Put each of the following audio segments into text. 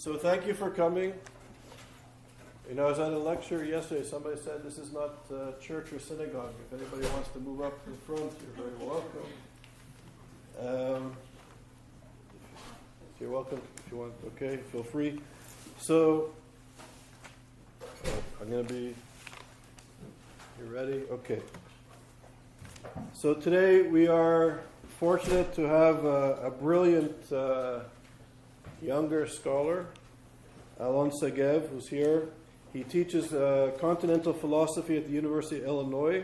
So thank you for coming. You know, I was at a lecture yesterday. Somebody said this is not church or synagogue. If anybody wants to move up to the front, you're very welcome. You're welcome if you want. Okay, feel free. So I'm going to be. You ready? Okay. So today we are fortunate to have a brilliant younger scholar, Alon Segev, who's here. He teaches continental philosophy at the University of Illinois.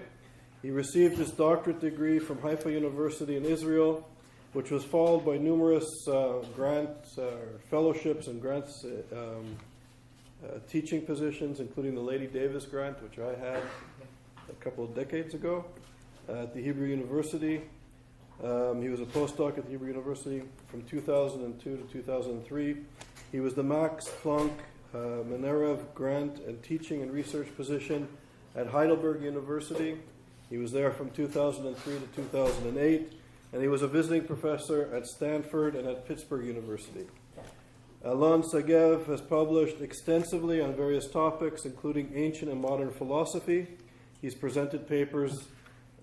He received his doctorate degree from Haifa University in Israel, which was followed by numerous grants, fellowships and grants, teaching positions, including the Lady Davis grant, which I had a couple of decades ago at the Hebrew University. He was a postdoc at the Hebrew University from 2002 to 2003. He was the Max Planck Menerev grant and teaching and research position at Heidelberg University. He was there from 2003 to 2008, and he was a visiting professor at Stanford and at Pittsburgh University. Alon Segev has published extensively on various topics, including ancient and modern philosophy. He's presented papers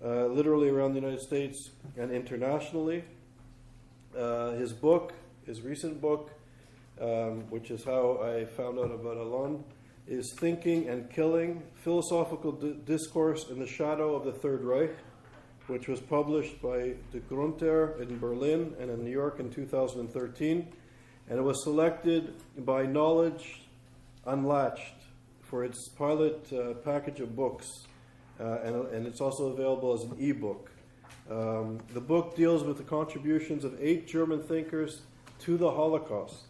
literally around the United States and internationally. His recent book, which is how I found out about Alon, is Thinking and Killing, Philosophical Discourse in the Shadow of the Third Reich, which was published by De Grunter in Berlin and in New York in 2013. And it was selected by Knowledge Unlatched for its pilot package of books. And it's also available as an ebook. The book deals with the contributions of 8 German thinkers to the Holocaust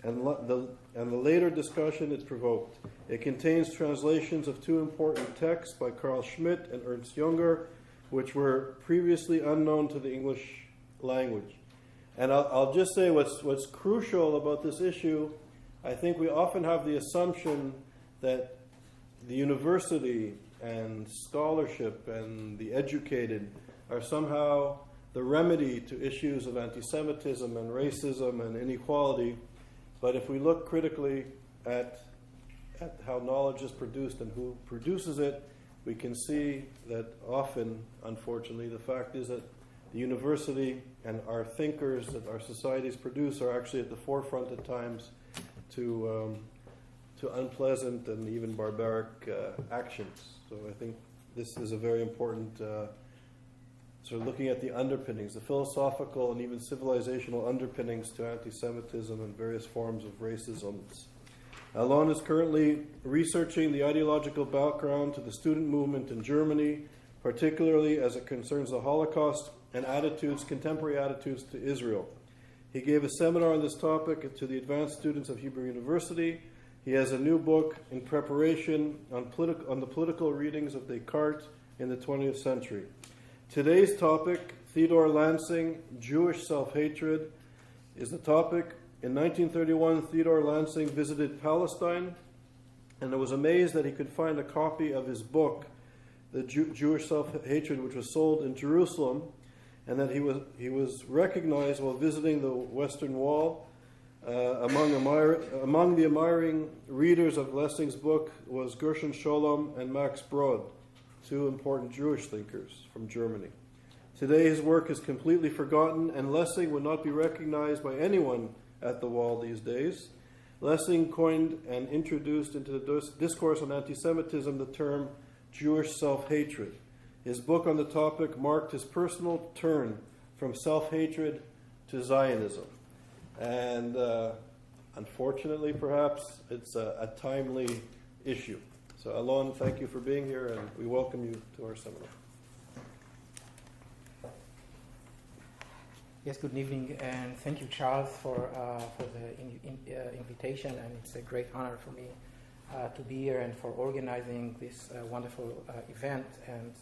and the later discussion it provoked. It contains translations of 2 important texts by Carl Schmitt and Ernst Junger, which were previously unknown to the English language. And I'll just say what's crucial about this issue. I think we often have the assumption that the university and scholarship and the educated are somehow the remedy to issues of anti-Semitism and racism and inequality. But if we look critically at how knowledge is produced and who produces it, we can see that often, unfortunately, the fact is that the university and our thinkers that our societies produce are actually at the forefront at times to unpleasant and even barbaric actions. So I think this is a very important sort of looking at the underpinnings, the philosophical and even civilizational underpinnings to anti-Semitism and various forms of racism. Alon is currently researching the ideological background to the student movement in Germany, particularly as it concerns the Holocaust and contemporary attitudes to Israel. He gave a seminar on this topic to the advanced students of Hebrew University. He has a new book in preparation on the political readings of Descartes in the 20th century. Today's topic, Theodor Lansing, Jewish Self-Hatred, is the topic. In 1931, Theodor Lansing visited Palestine and was amazed that he could find a copy of his book, The Jewish Self-Hatred, which was sold in Jerusalem, and that he was recognized while visiting the Western Wall. Among the admiring readers of Lessing's book was Gershon Scholem and Max Brod, 2 important Jewish thinkers from Germany. Today his work is completely forgotten, and Lessing would not be recognized by anyone at the Wall these days. Lessing coined and introduced into the discourse on anti-Semitism the term Jewish self-hatred. His book on the topic marked his personal turn from self-hatred to Zionism. And unfortunately, perhaps, it's a timely issue. So, Alon, thank you for being here, and we welcome you to our seminar. Yes, good evening, and thank you, Charles, for the invitation. And it's a great honor for me to be here and for organizing this wonderful event. And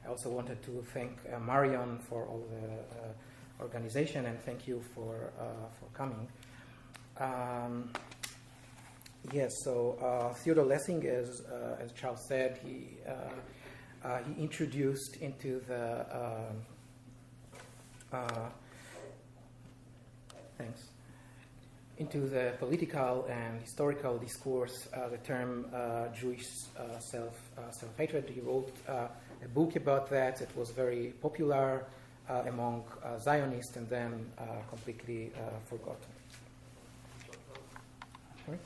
I also wanted to thank Marion for all the organization, and thank you for coming. Yes, so Theodor Lessing, as Charles said, he introduced into the thanks. into the political and historical discourse the term Jewish self-hatred. He wrote a book about that. It was very popular among Zionists and then completely forgotten. Sorry?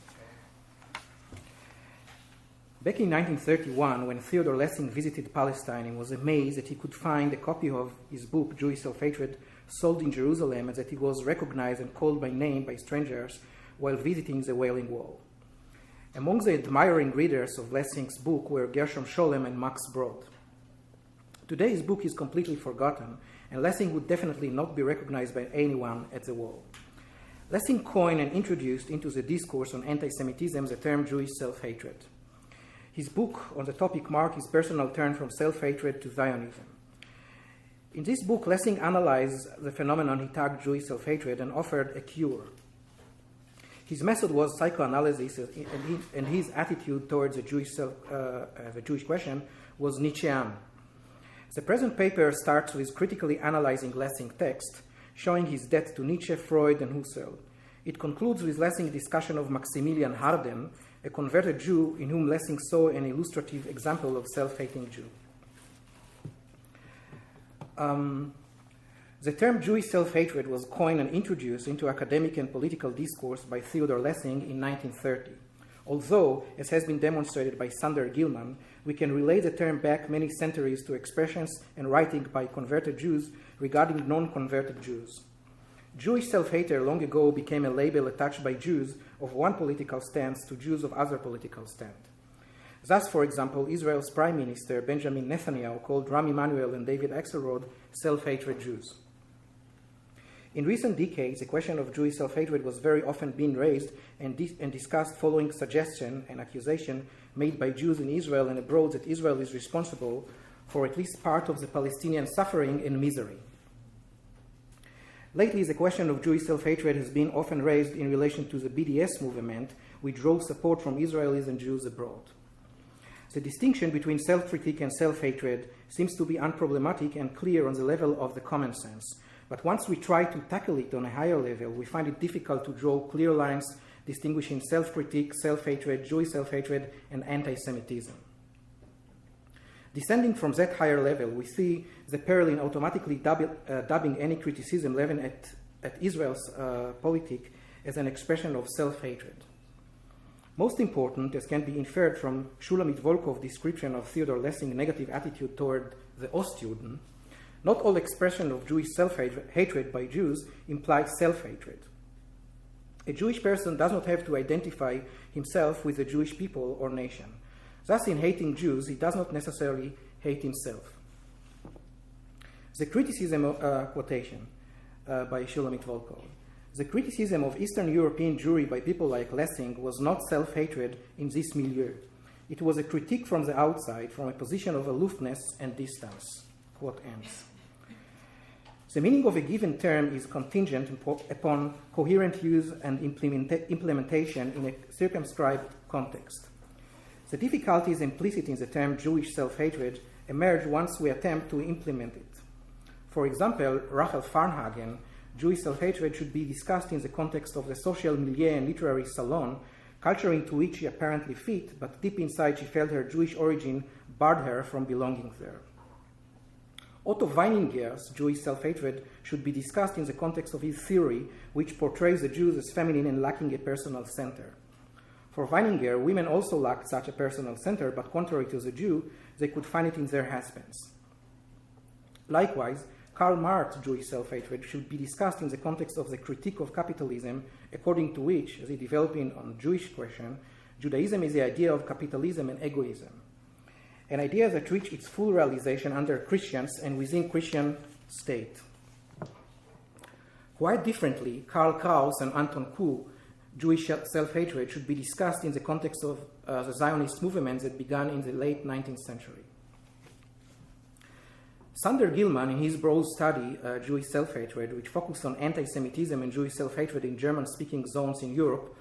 Back in 1931, when Theodor Lessing visited Palestine and was amazed that he could find a copy of his book, Jewish Self-Hatred, sold in Jerusalem, and that he was recognized and called by name by strangers while visiting the Wailing Wall. Among the admiring readers of Lessing's book were Gershom Scholem and Max Brod. Today his book is completely forgotten, and Lessing would definitely not be recognized by anyone at the wall. Lessing coined and introduced into the discourse on anti-Semitism the term Jewish self-hatred. His book on the topic marked his personal turn from self-hatred to Zionism. In this book, Lessing analyzed the phenomenon he tagged Jewish self-hatred and offered a cure. His method was psychoanalysis, and his attitude towards the Jewish question was Nietzschean. The present paper starts with critically analyzing Lessing's text, showing his debt to Nietzsche, Freud, and Husserl. It concludes with Lessing's discussion of Maximilian Harden, a converted Jew in whom Lessing saw an illustrative example of self-hating Jew. The term Jewish self-hatred was coined and introduced into academic and political discourse by Theodor Lessing in 1930. Although, as has been demonstrated by Sander Gilman, we can relate the term back many centuries to expressions and writing by converted Jews regarding non-converted Jews. Jewish self-hater long ago became a label attached by Jews of one political stance to Jews of other political stand. Thus, for example, Israel's Prime Minister Benjamin Netanyahu called Rami Emanuel and David Axelrod self-hatred Jews. In recent decades, the question of Jewish self-hatred was very often being raised and discussed following suggestion and accusation made by Jews in Israel and abroad that Israel is responsible for at least part of the Palestinian suffering and misery. Lately, the question of Jewish self-hatred has been often raised in relation to the BDS movement, which drove support from Israelis and Jews abroad. The distinction between self-critique and self-hatred seems to be unproblematic and clear on the level of the common sense. But once we try to tackle it on a higher level, we find it difficult to draw clear lines distinguishing self-critique, self-hatred, Jewish self-hatred, and anti-Semitism. Descending from that higher level, we see the peril in automatically dubbing any criticism leveled at Israel's politic as an expression of self-hatred. Most important, as can be inferred from Shulamit Volkov's description of Theodor Lessing's negative attitude toward the Ostjuden, not all expression of Jewish self-hatred by Jews implies self-hatred. A Jewish person does not have to identify himself with the Jewish people or nation. Thus, in hating Jews, he does not necessarily hate himself. The criticism, quotation by Shulamit Volkov. The criticism of Eastern European Jewry by people like Lessing was not self-hatred in this milieu. It was a critique from the outside, from a position of aloofness and distance. Quote ends. The meaning of a given term is contingent upon coherent use and implementation in a circumscribed context. The difficulties implicit in the term Jewish self-hatred emerge once we attempt to implement it. For example, Rachel Farnhagen, Jewish self-hatred should be discussed in the context of the social milieu and literary salon, culture into which she apparently fit, but deep inside she felt her Jewish origin barred her from belonging there. Otto Weininger's Jewish self-hatred should be discussed in the context of his theory, which portrays the Jews as feminine and lacking a personal center. For Weininger, women also lacked such a personal center, but contrary to the Jew, they could find it in their husbands. Likewise, Karl Marx's Jewish self-hatred should be discussed in the context of the critique of capitalism, according to which, as he developed on Jewish question, Judaism is the idea of capitalism and egoism, an idea that reached its full realization under Christians and within Christian state. Quite differently, Karl Kraus and Anton Kuh, Jewish self-hatred should be discussed in the context of the Zionist movement that began in the late 19th century. Sander Gilman, in his broad study, Jewish Self-Hatred, which focused on anti-Semitism and Jewish self-hatred in German-speaking zones in Europe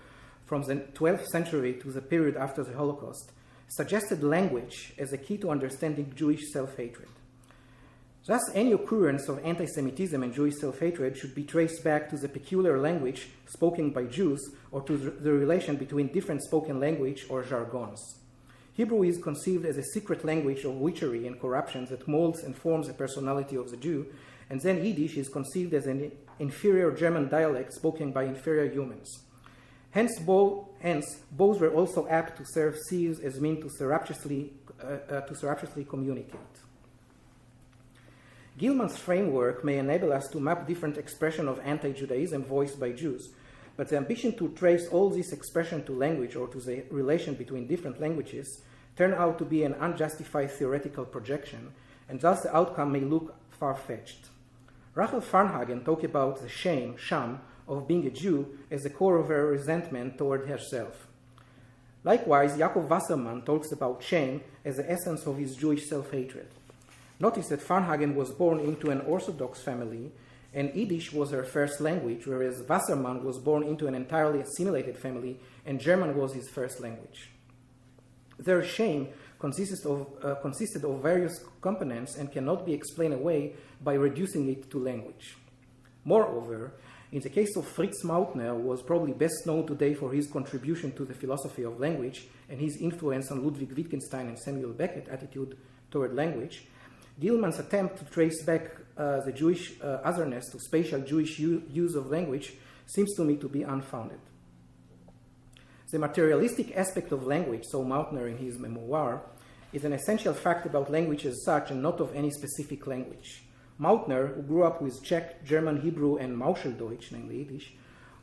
from the 12th century to the period after the Holocaust, suggested language as a key to understanding Jewish self-hatred. Thus, any occurrence of anti-Semitism and Jewish self-hatred should be traced back to the peculiar language spoken by Jews or to the relation between different spoken language or jargons. Hebrew is conceived as a secret language of witchery and corruption that molds and forms the personality of the Jew, and then Yiddish is conceived as an inferior German dialect spoken by inferior humans. Hence, both were also apt to serve sieves as means to surreptitiously communicate. Gilman's framework may enable us to map different expressions of anti-Judaism voiced by Jews, but the ambition to trace all this expression to language or to the relation between different languages turned out to be an unjustified theoretical projection, and thus the outcome may look far-fetched. Rachel Varnhagen talked about the shame, of being a Jew as the core of her resentment toward herself. Likewise, Yaakov Wasserman talks about shame as the essence of his Jewish self-hatred. Notice that Varnhagen was born into an Orthodox family, and Yiddish was her first language, whereas Wasserman was born into an entirely assimilated family, and German was his first language. Their shame consisted of various components and cannot be explained away by reducing it to language. Moreover, in the case of Fritz Mautner, who was probably best known today for his contribution to the philosophy of language and his influence on Ludwig Wittgenstein and Samuel Beckett's attitude toward language, Gilman's attempt to trace back the Jewish otherness to spatial Jewish use of language seems to me to be unfounded. The materialistic aspect of language, so Mautner in his memoir, is an essential fact about language as such and not of any specific language. Mautner, who grew up with Czech, German, Hebrew, and Mauscheldeutsch, namely Yiddish,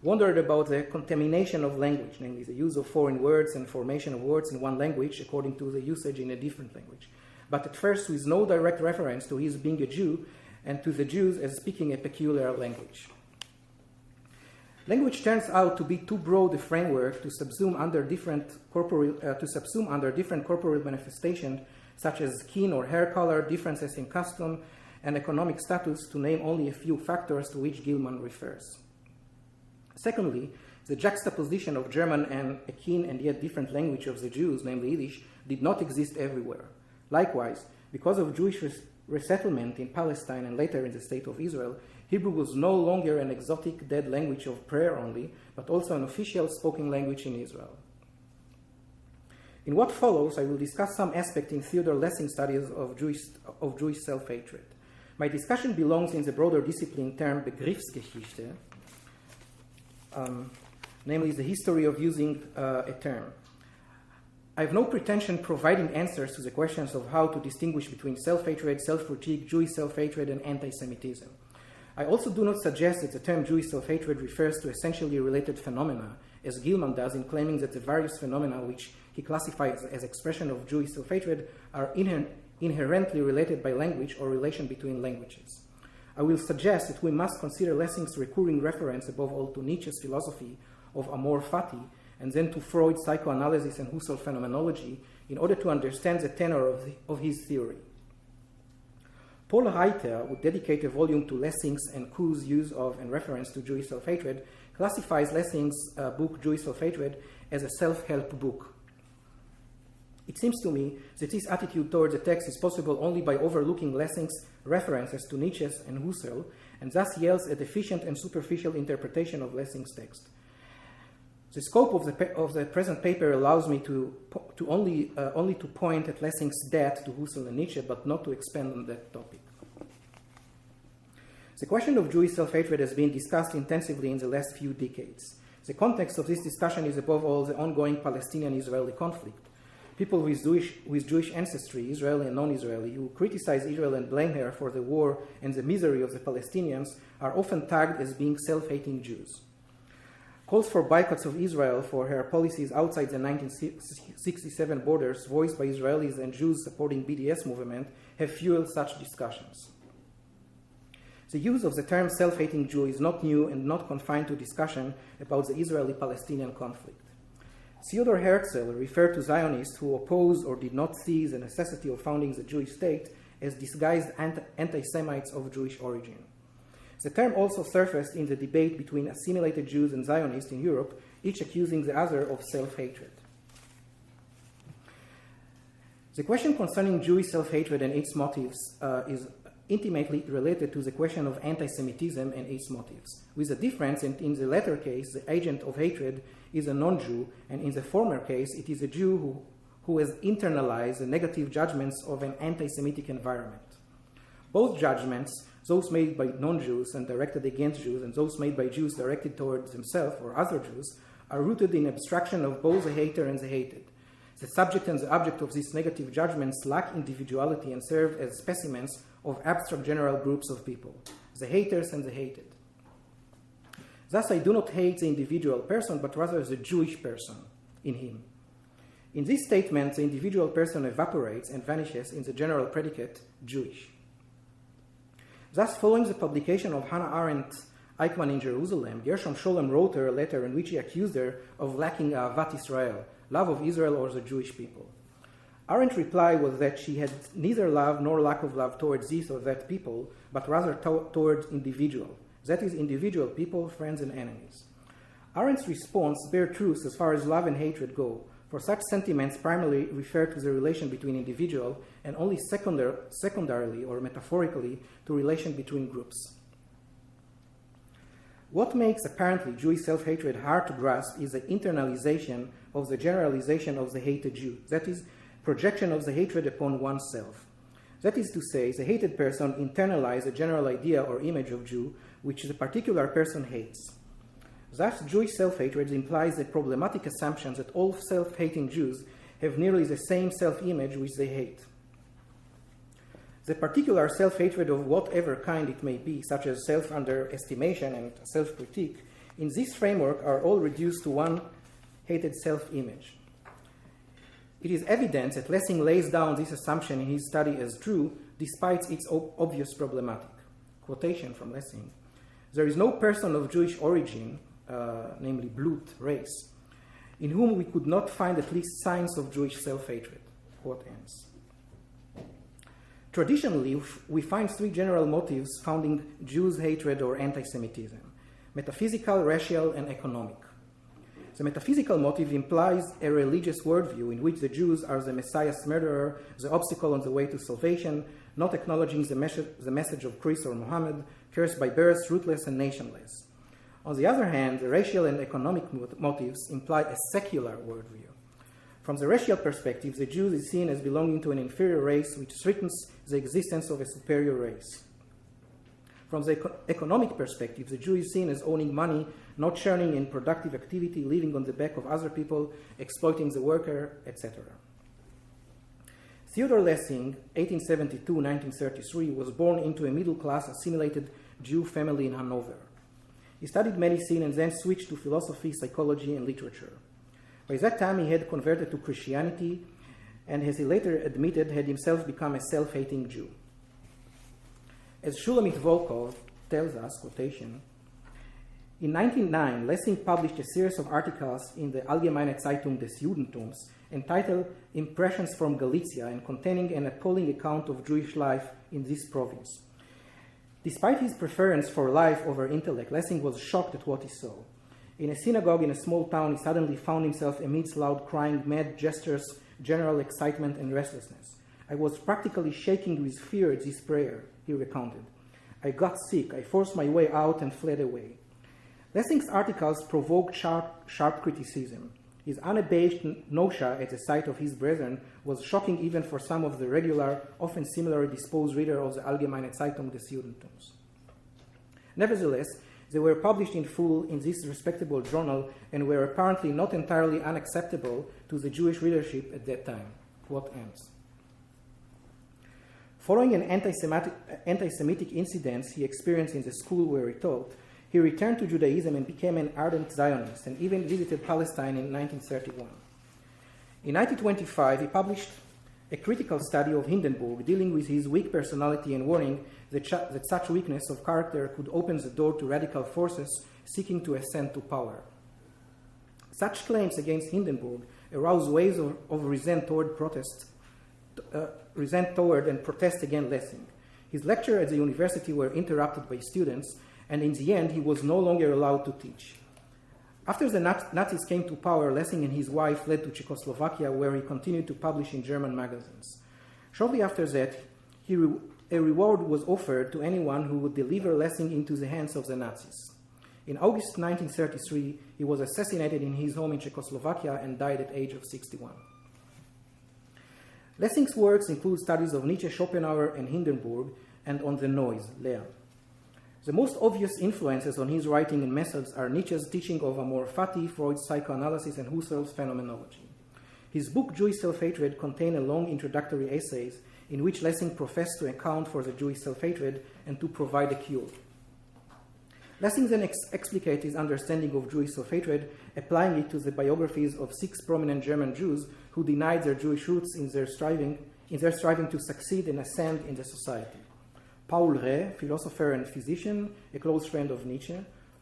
wondered about the contamination of language, namely the use of foreign words and formation of words in one language according to the usage in a different language, but at first with no direct reference to his being a Jew and to the Jews as speaking a peculiar language. Language turns out to be too broad a framework to subsume under different corporeal manifestations such as skin or hair color, differences in custom, and economic status, to name only a few factors to which Gilman refers. Secondly, the juxtaposition of German and a keen and yet different language of the Jews, namely Yiddish, did not exist everywhere. Likewise, because of Jewish resettlement in Palestine and later in the State of Israel, Hebrew was no longer an exotic dead language of prayer only, but also an official spoken language in Israel. In what follows, I will discuss some aspect in Theodor Lessing's studies of Jewish self-hatred. My discussion belongs in the broader discipline termed Begriffsgeschichte, namely the history of using a term. I have no pretension providing answers to the questions of how to distinguish between self-hatred, self-critique, Jewish self-hatred, and anti-Semitism. I also do not suggest that the term Jewish self-hatred refers to essentially related phenomena, as Gilman does in claiming that the various phenomena which he classifies as expression of Jewish self-hatred are inherently related by language or relation between languages. I will suggest that we must consider Lessing's recurring reference above all to Nietzsche's philosophy of amor fati, and then to Freud's psychoanalysis and Husserl phenomenology in order to understand the tenor of his theory. Paul Reiter, who dedicated a volume to Lessing's and Kuh's use of and reference to Jewish self-hatred, classifies Lessing's book Jewish Self-Hatred as a self-help book. It seems to me that this attitude toward the text is possible only by overlooking Lessing's references to Nietzsche's and Husserl, and thus yields a deficient and superficial interpretation of Lessing's text. The scope of the present paper allows me to only to point at Lessing's debt to Husserl and Nietzsche, but not to expand on that topic. The question of Jewish self-hatred has been discussed intensively in the last few decades. The context of this discussion is above all the ongoing Palestinian-Israeli conflict. People with Jewish ancestry, Israeli and non-Israeli, who criticize Israel and blame her for the war and the misery of the Palestinians are often tagged as being self-hating Jews. Calls for boycotts of Israel for her policies outside the 1967 borders, voiced by Israelis and Jews supporting BDS movement, have fueled such discussions. The use of the term self-hating Jew is not new and not confined to discussion about the Israeli-Palestinian conflict. Theodor Herzl referred to Zionists who opposed or did not see the necessity of founding the Jewish state as disguised anti-Semites of Jewish origin. The term also surfaced in the debate between assimilated Jews and Zionists in Europe, each accusing the other of self-hatred. The question concerning Jewish self-hatred and its motives is intimately related to the question of anti-Semitism and its motives, with the difference in the latter case, the agent of hatred is a non-Jew, and in the former case, it is a Jew who has internalized the negative judgments of an anti-Semitic environment. Both judgments, those made by non-Jews and directed against Jews, and those made by Jews directed towards themselves or other Jews, are rooted in abstraction of both the hater and the hated. The subject and the object of these negative judgments lack individuality and serve as specimens of abstract general groups of people, the haters and the hated. Thus, I do not hate the individual person, but rather the Jewish person in him. In this statement, the individual person evaporates and vanishes in the general predicate, Jewish. Thus, following the publication of Hannah Arendt's Eichmann in Jerusalem, Gershom Scholem wrote her a letter in which he accused her of lacking Ahavat Israel, love of Israel or the Jewish people. Arendt's reply was that she had neither love nor lack of love towards this or that people, but rather towards individual, that is, individual people, friends and enemies. Arendt's response bears truth as far as love and hatred go, for such sentiments primarily refer to the relation between individual and only secondarily or metaphorically to relation between groups. What makes apparently Jewish self-hatred hard to grasp is the internalization of the generalization of the hated Jew, that is, projection of the hatred upon oneself. That is to say, the hated person internalizes a general idea or image of Jew which the particular person hates. Thus, Jewish self-hatred implies the problematic assumption that all self-hating Jews have nearly the same self-image which they hate. The particular self-hatred of whatever kind it may be, such as self-underestimation and self-critique, in this framework are all reduced to one hated self-image. It is evident that Lessing lays down this assumption in his study as true, despite its obvious problematic. Quotation from Lessing: "There is no person of Jewish origin, namely Blut, race, in whom we could not find at least signs of Jewish self-hatred." Quote ends. Traditionally, we find three general motives founding Jews' hatred or anti-Semitism: metaphysical, racial, and economic. The metaphysical motive implies a religious worldview in which the Jews are the Messiah's murderer, the obstacle on the way to salvation, not acknowledging the message of Christ or Muhammad, cursed by birth, rootless, and nationless. On the other hand, the racial and economic motives imply a secular worldview. From the racial perspective, the Jew is seen as belonging to an inferior race which threatens the existence of a superior race. From the economic perspective, the Jew is seen as owning money, not sharing in productive activity, living on the back of other people, exploiting the worker, etc. Theodor Lessing, 1872-1933, was born into a middle-class assimilated Jew family in Hanover. He studied medicine and then switched to philosophy, psychology, and literature. By that time, he had converted to Christianity and, as he later admitted, had himself become a self-hating Jew. As Shulamit Volkov tells us, quotation, in 1909, Lessing published a series of articles in the Allgemeine Zeitung des Judentums entitled Impressions from Galicia and containing an appalling account of Jewish life in this province. Despite his preference for life over intellect, Lessing was shocked at what he saw. In a synagogue in a small town, he suddenly found himself amidst loud crying, mad gestures, general excitement, and restlessness. I was practically shaking with fear at this prayer, he recounted. I got sick. I forced my way out and fled away. Lessing's articles provoked sharp criticism. His unabashed nausea at the sight of his brethren was shocking even for some of the regular, often similarly disposed reader of the Allgemeine Zeitung des Judentums. Nevertheless, they were published in full in this respectable journal and were apparently not entirely unacceptable to the Jewish readership at that time. Quote ends. Following an anti-Semitic incident he experienced in the school where he taught, he returned to Judaism and became an ardent Zionist and even visited Palestine in 1931. In 1925, he published a critical study of Hindenburg, dealing with his weak personality and warning that such weakness of character could open the door to radical forces seeking to ascend to power. Such claims against Hindenburg aroused waves of resent toward and protest against Lessing. His lectures at the university were interrupted by students, and in the end, he was no longer allowed to teach. After the Nazis came to power, Lessing and his wife fled to Czechoslovakia, where he continued to publish in German magazines. Shortly after that, he a reward was offered to anyone who would deliver Lessing into the hands of the Nazis. In August 1933, he was assassinated in his home in Czechoslovakia and died at the age of 61. Lessing's works include studies of Nietzsche, Schopenhauer, and Hindenburg, and on the noise, Lärm. The most obvious influences on his writing and methods are Nietzsche's teaching of amor fati, Freud's psychoanalysis, and Husserl's phenomenology. His book, Jewish Self-Hatred, contained a long introductory essays in which Lessing professed to account for the Jewish self-hatred and to provide a cure. Lessing then explicates his understanding of Jewish self-hatred, applying it to the biographies of 6 prominent German Jews who denied their Jewish roots in their striving to succeed and ascend in the society. Paul Reh, philosopher and physician, a close friend of Nietzsche.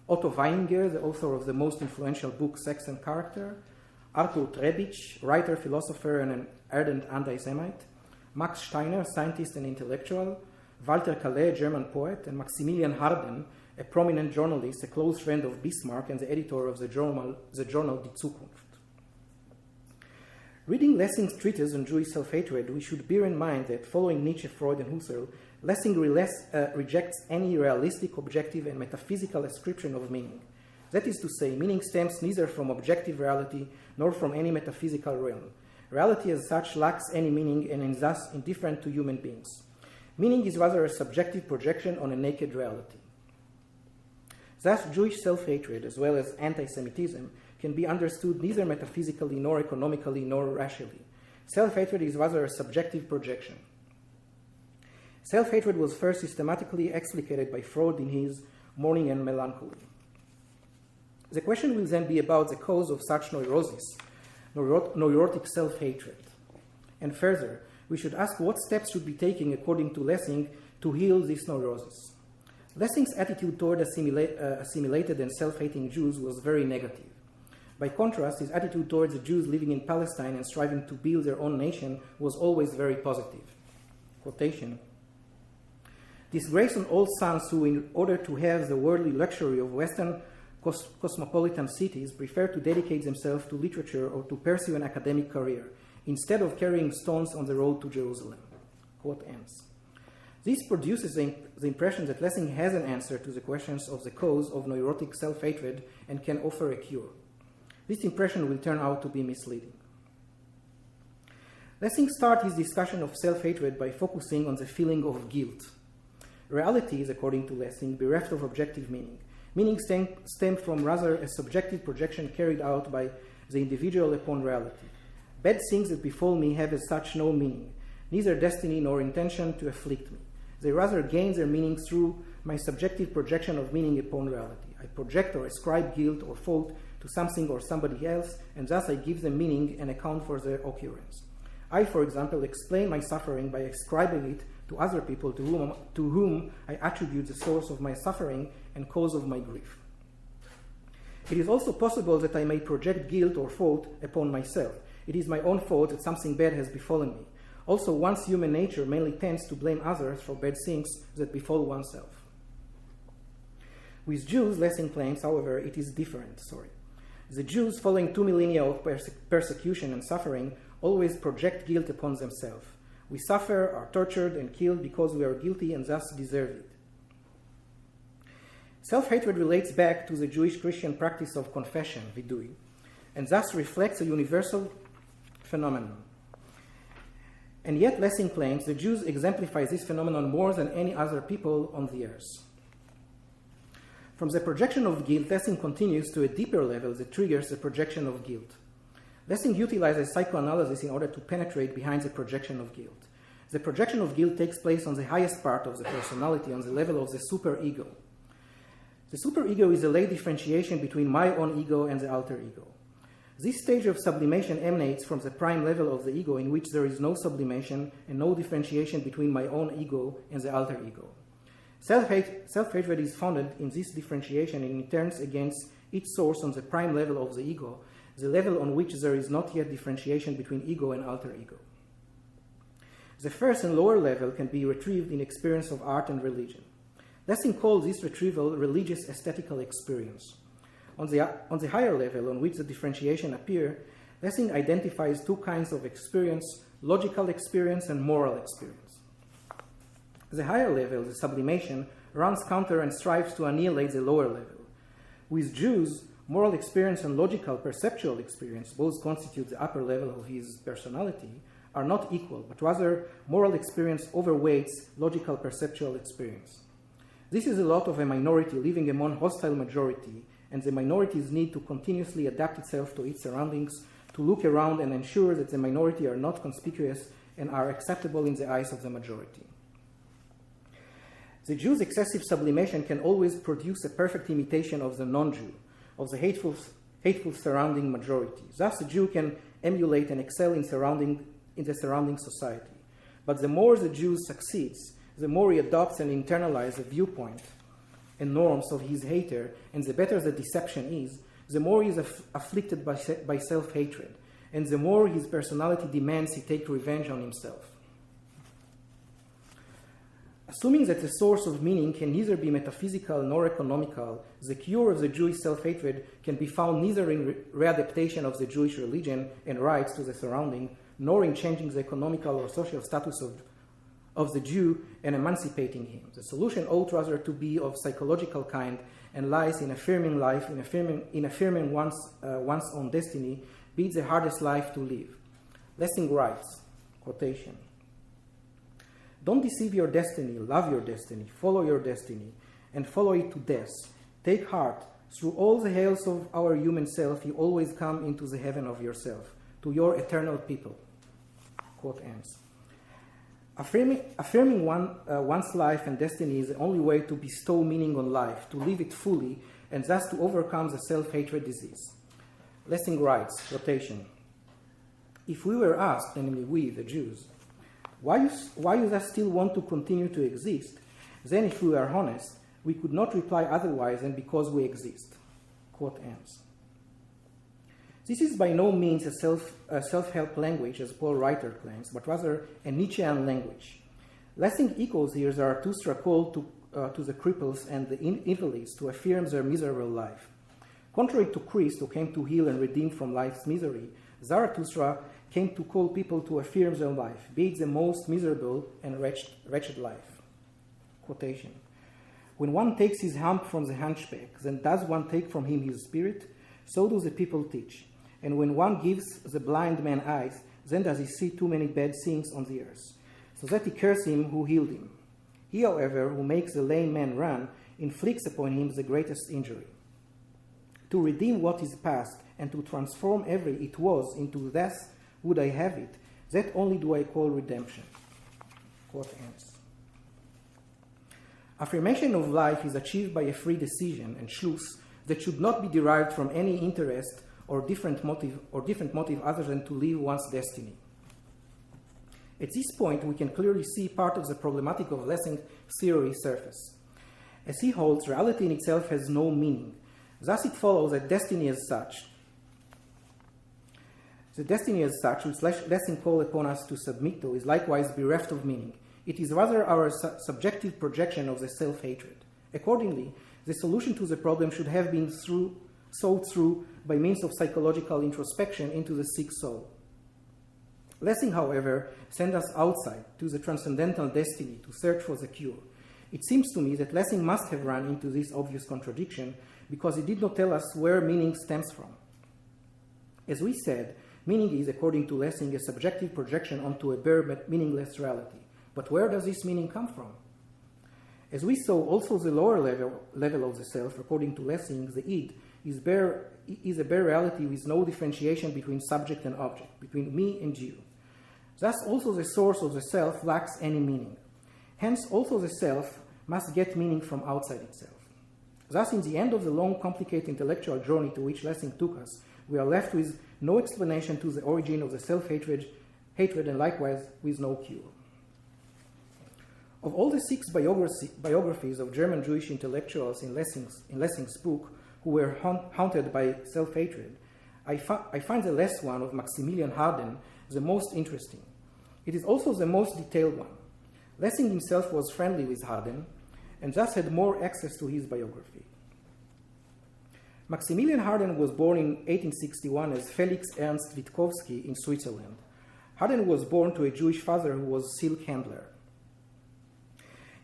Otto Weininger, the author of the most influential book, Sex and Character. Arthur Trebitsch, writer, philosopher, and an ardent anti-Semite. Max Steiner, scientist and intellectual. Walter Calais, German poet. And Maximilian Harden, a prominent journalist, a close friend of Bismarck, and the editor of the journal Die Zukunft. Reading Lessing's treatise on Jewish self-hatred, we should bear in mind that following Nietzsche, Freud, and Husserl, Lessing rejects any realistic, objective, and metaphysical ascription of meaning. That is to say, meaning stems neither from objective reality nor from any metaphysical realm. Reality as such lacks any meaning and is thus indifferent to human beings. Meaning is rather a subjective projection on a naked reality. Thus, Jewish self-hatred, as well as anti-Semitism, can be understood neither metaphysically nor economically nor racially. Self-hatred is rather a subjective projection. Self-hatred was first systematically explicated by Freud in his Mourning and Melancholy. The question will then be about the cause of such neurosis, neurotic self-hatred. And further, we should ask what steps should be taken according to Lessing to heal this neurosis. Lessing's attitude toward assimilated and self-hating Jews was very negative. By contrast, his attitude towards the Jews living in Palestine and striving to build their own nation was always very positive. Quotation. Disgrace on all sons who, in order to have the worldly luxury of Western cosmopolitan cities, prefer to dedicate themselves to literature or to pursue an academic career, instead of carrying stones on the road to Jerusalem. Quote ends. This produces the impression that Lessing has an answer to the questions of the cause of neurotic self-hatred and can offer a cure. This impression will turn out to be misleading. Lessing starts his discussion of self-hatred by focusing on the feeling of guilt. Reality is, according to Lessing, bereft of objective meaning. Meaning stem from rather a subjective projection carried out by the individual upon reality. Bad things that befall me have as such no meaning, neither destiny nor intention to afflict me. They rather gain their meaning through my subjective projection of meaning upon reality. I project or ascribe guilt or fault to something or somebody else, and thus I give them meaning and account for their occurrence. I, for example, explain my suffering by ascribing it to other people to whom I attribute the source of my suffering and cause of my grief. It is also possible that I may project guilt or fault upon myself. It is my own fault that something bad has befallen me. Also, one's human nature mainly tends to blame others for bad things that befall oneself. With Jews, Lessing claims, however, it is different. The Jews, following 2 millennia of persecution and suffering, always project guilt upon themselves. We suffer, are tortured, and killed because we are guilty and thus deserve it. Self-hatred relates back to the Jewish Christian practice of confession, vidui, and thus reflects a universal phenomenon. And yet, Lessing claims the Jews exemplify this phenomenon more than any other people on the earth. From the projection of guilt, Lessing continues to a deeper level that triggers the projection of guilt. Lessing utilizes psychoanalysis in order to penetrate behind the projection of guilt. The projection of guilt takes place on the highest part of the personality, on the level of the superego. The superego is a late differentiation between my own ego and the alter ego. This stage of sublimation emanates from the prime level of the ego, in which there is no sublimation and no differentiation between my own ego and the alter ego. Self-hatred is founded in this differentiation and it turns against its source on the prime level of the ego, the level on which there is not yet differentiation between ego and alter ego. The first and lower level can be retrieved in experience of art and religion. Lessing calls this retrieval religious aesthetical experience. On the higher level on which the differentiation appears, Lessing identifies 2 kinds of experience, logical experience and moral experience. The higher level, the sublimation, runs counter and strives to annihilate the lower level. With Jews, moral experience and logical perceptual experience, both constitute the upper level of his personality, are not equal, but rather moral experience overweights logical perceptual experience. This is a lot of a minority living among hostile majority, and the minority's need to continuously adapt itself to its surroundings, to look around and ensure that the minority are not conspicuous and are acceptable in the eyes of the majority. The Jew's excessive sublimation can always produce a perfect imitation of the non-Jew, of the hateful surrounding majority. Thus, the Jew can emulate and excel in the surrounding society. But the more the Jew succeeds, the more he adopts and internalizes the viewpoint and norms of his hater, and the better the deception is, the more he is afflicted by self-hatred, and the more his personality demands he take revenge on himself. Assuming that the source of meaning can neither be metaphysical nor economical, the cure of the Jewish self-hatred can be found neither in readaptation of the Jewish religion and rights to the surrounding, nor in changing the economical or social status of the Jew and emancipating him. The solution ought rather to be of psychological kind and lies in affirming life, in affirming one's own destiny, be it the hardest life to live. Lessing writes, quotation, "Don't deceive your destiny, love your destiny, follow your destiny, and follow it to death. Take heart, through all the hells of our human self, you always come into the heaven of yourself, to your eternal people." Quote ends. Affirming one's life and destiny is the only way to bestow meaning on life, to live it fully, and thus to overcome the self-hatred disease. Lessing writes, quotation, "If we were asked, namely we, the Jews, why you thus still want to continue to exist, then if we were honest, we could not reply otherwise than because we exist." Quote ends. This is by no means a self-help language, as Paul Reiter claims, but rather a Nietzschean language. Lessing echoes here Zarathustra called to the cripples and the invalids to affirm their miserable life. Contrary to Christ, who came to heal and redeem from life's misery, Zarathustra came to call people to affirm their life, be it the most miserable and wretched life. Quotation, "When one takes his hump from the hunchback, then does one take from him his spirit? So do the people teach. And when one gives the blind man eyes, then does he see too many bad things on the earth, so that he curse him who healed him. He, however, who makes the lame man run, inflicts upon him the greatest injury. To redeem what is past, and to transform every it was into thus would I have it, that only do I call redemption." Quote ends. Affirmation of life is achieved by a free decision and schluss that should not be derived from any interest or different motive other than to live one's destiny. At this point, we can clearly see part of the problematic of Lessing's theory surface. As he holds, reality in itself has no meaning. Thus it follows that destiny as such, which Lessing calls upon us to submit to, is likewise bereft of meaning. It is rather our subjective projection of the self-hatred. Accordingly, the solution to the problem should have been sought through by means of psychological introspection into the sick soul. Lessing, however, sends us outside to the transcendental destiny to search for the cure. It seems to me that Lessing must have run into this obvious contradiction because he did not tell us where meaning stems from. As we said, meaning is, according to Lessing, a subjective projection onto a bare but meaningless reality. But where does this meaning come from? As we saw, also the lower level of the self, according to Lessing, the id, is a bare reality with no differentiation between subject and object, between me and you. Thus, also the source of the self lacks any meaning. Hence, also the self must get meaning from outside itself. Thus, in the end of the long, complicated intellectual journey to which Lessing took us, we are left with no explanation to the origin of the self-hatred, and likewise with no cure. Of all the 6 biographies of German Jewish intellectuals in Lessing's book who were haunted by self-hatred, I find the last one of Maximilian Harden the most interesting. It is also the most detailed one. Lessing himself was friendly with Harden and thus had more access to his biography. Maximilian Harden was born in 1861 as Felix Ernst Witkowski in Switzerland. Harden was born to a Jewish father who was a silk handler.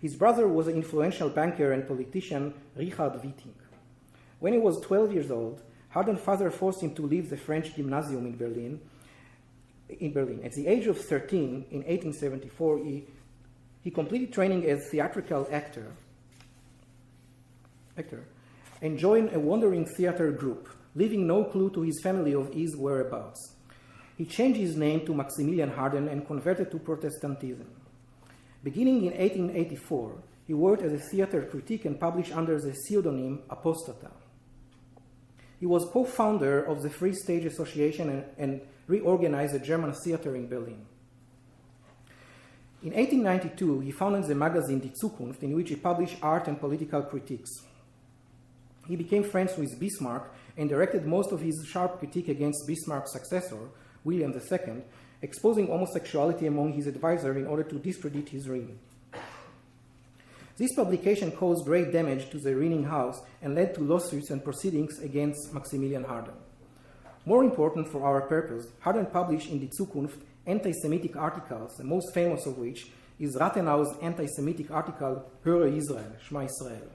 His brother was the influential banker and politician Richard Witting. When he was 12 years old, Harden's father forced him to leave the French gymnasium in Berlin. At the age of 13, in 1874, he completed training as theatrical actor and joined a wandering theater group, leaving no clue to his family of his whereabouts. He changed his name to Maximilian Harden and converted to Protestantism. Beginning in 1884, he worked as a theater critic and published under the pseudonym Apostata. He was co-founder of the Free Stage Association and reorganized the German theater in Berlin. In 1892, he founded the magazine Die Zukunft, in which he published art and political critiques. He became friends with Bismarck and directed most of his sharp critique against Bismarck's successor, William II, exposing homosexuality among his advisors in order to discredit his reign. This publication caused great damage to the reigning house and led to lawsuits and proceedings against Maximilian Harden. More important for our purpose, Harden published in Die Zukunft anti-Semitic articles, the most famous of which is Rathenau's anti-Semitic article, Höre Israel, Shema Israel.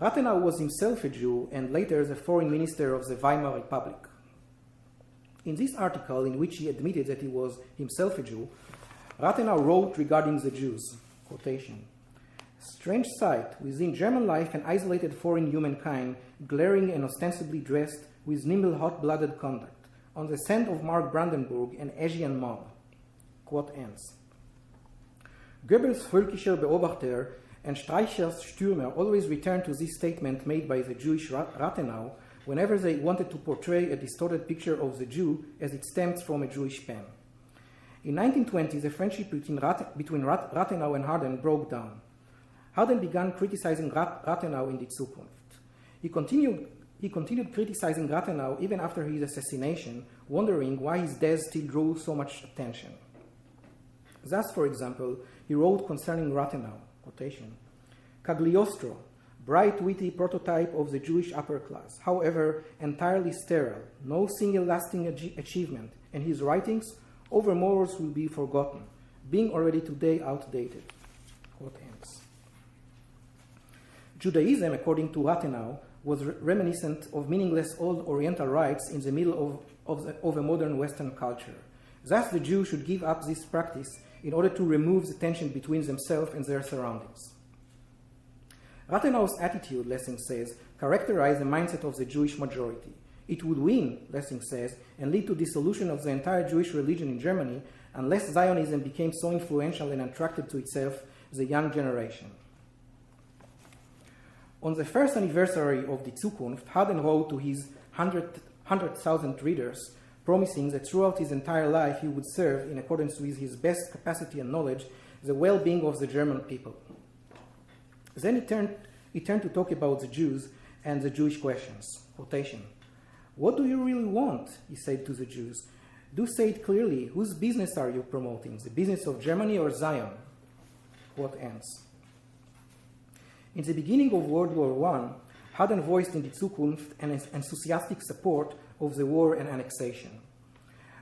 Rathenau was himself a Jew and later the foreign minister of the Weimar Republic. In this article, in which he admitted that he was himself a Jew, Rathenau wrote regarding the Jews, quotation, "Strange sight, within German life an isolated foreign humankind, glaring and ostensibly dressed with nimble hot-blooded conduct, on the scent of Mark Brandenburg, an Asian mob." Quote ends. Goebbels' völkischer Beobachter and Streicher's Stürmer always return to this statement made by the Jewish Rathenau whenever they wanted to portray a distorted picture of the Jew as it stems from a Jewish pen. In 1920, the friendship between Rathenau and Harden broke down. Harden began criticizing Rathenau in Die Zukunft. He continued criticizing Rathenau even after his assassination, wondering why his death still drew so much attention. Thus, for example, he wrote concerning Rathenau, quotation, "Cagliostro, bright, witty prototype of the Jewish upper class, however, entirely sterile, no single lasting achievement, and his writings, over morals, will be forgotten, being already today outdated." Quote ends. Judaism, according to Rathenau, was reminiscent of meaningless old Oriental rites in the middle of a modern Western culture. Thus, the Jew should give up this practice in order to remove the tension between themselves and their surroundings. Rathenau's attitude, Lessing says, characterized the mindset of the Jewish majority. It would win, Lessing says, and lead to dissolution of the entire Jewish religion in Germany unless Zionism became so influential and attracted to itself the young generation. On the first anniversary of Die Zukunft, Harden wrote to his 100,000 readers, promising that throughout his entire life he would serve, in accordance with his best capacity and knowledge, the well-being of the German people. Then he turned to talk about the Jews and the Jewish questions. Quotation, "What do you really want?" he said to the Jews. "Do say it clearly. Whose business are you promoting? The business of Germany or Zion?" Quote ends. In the beginning of World War I, Harden voiced in Die Zukunft an enthusiastic support of the war and annexation.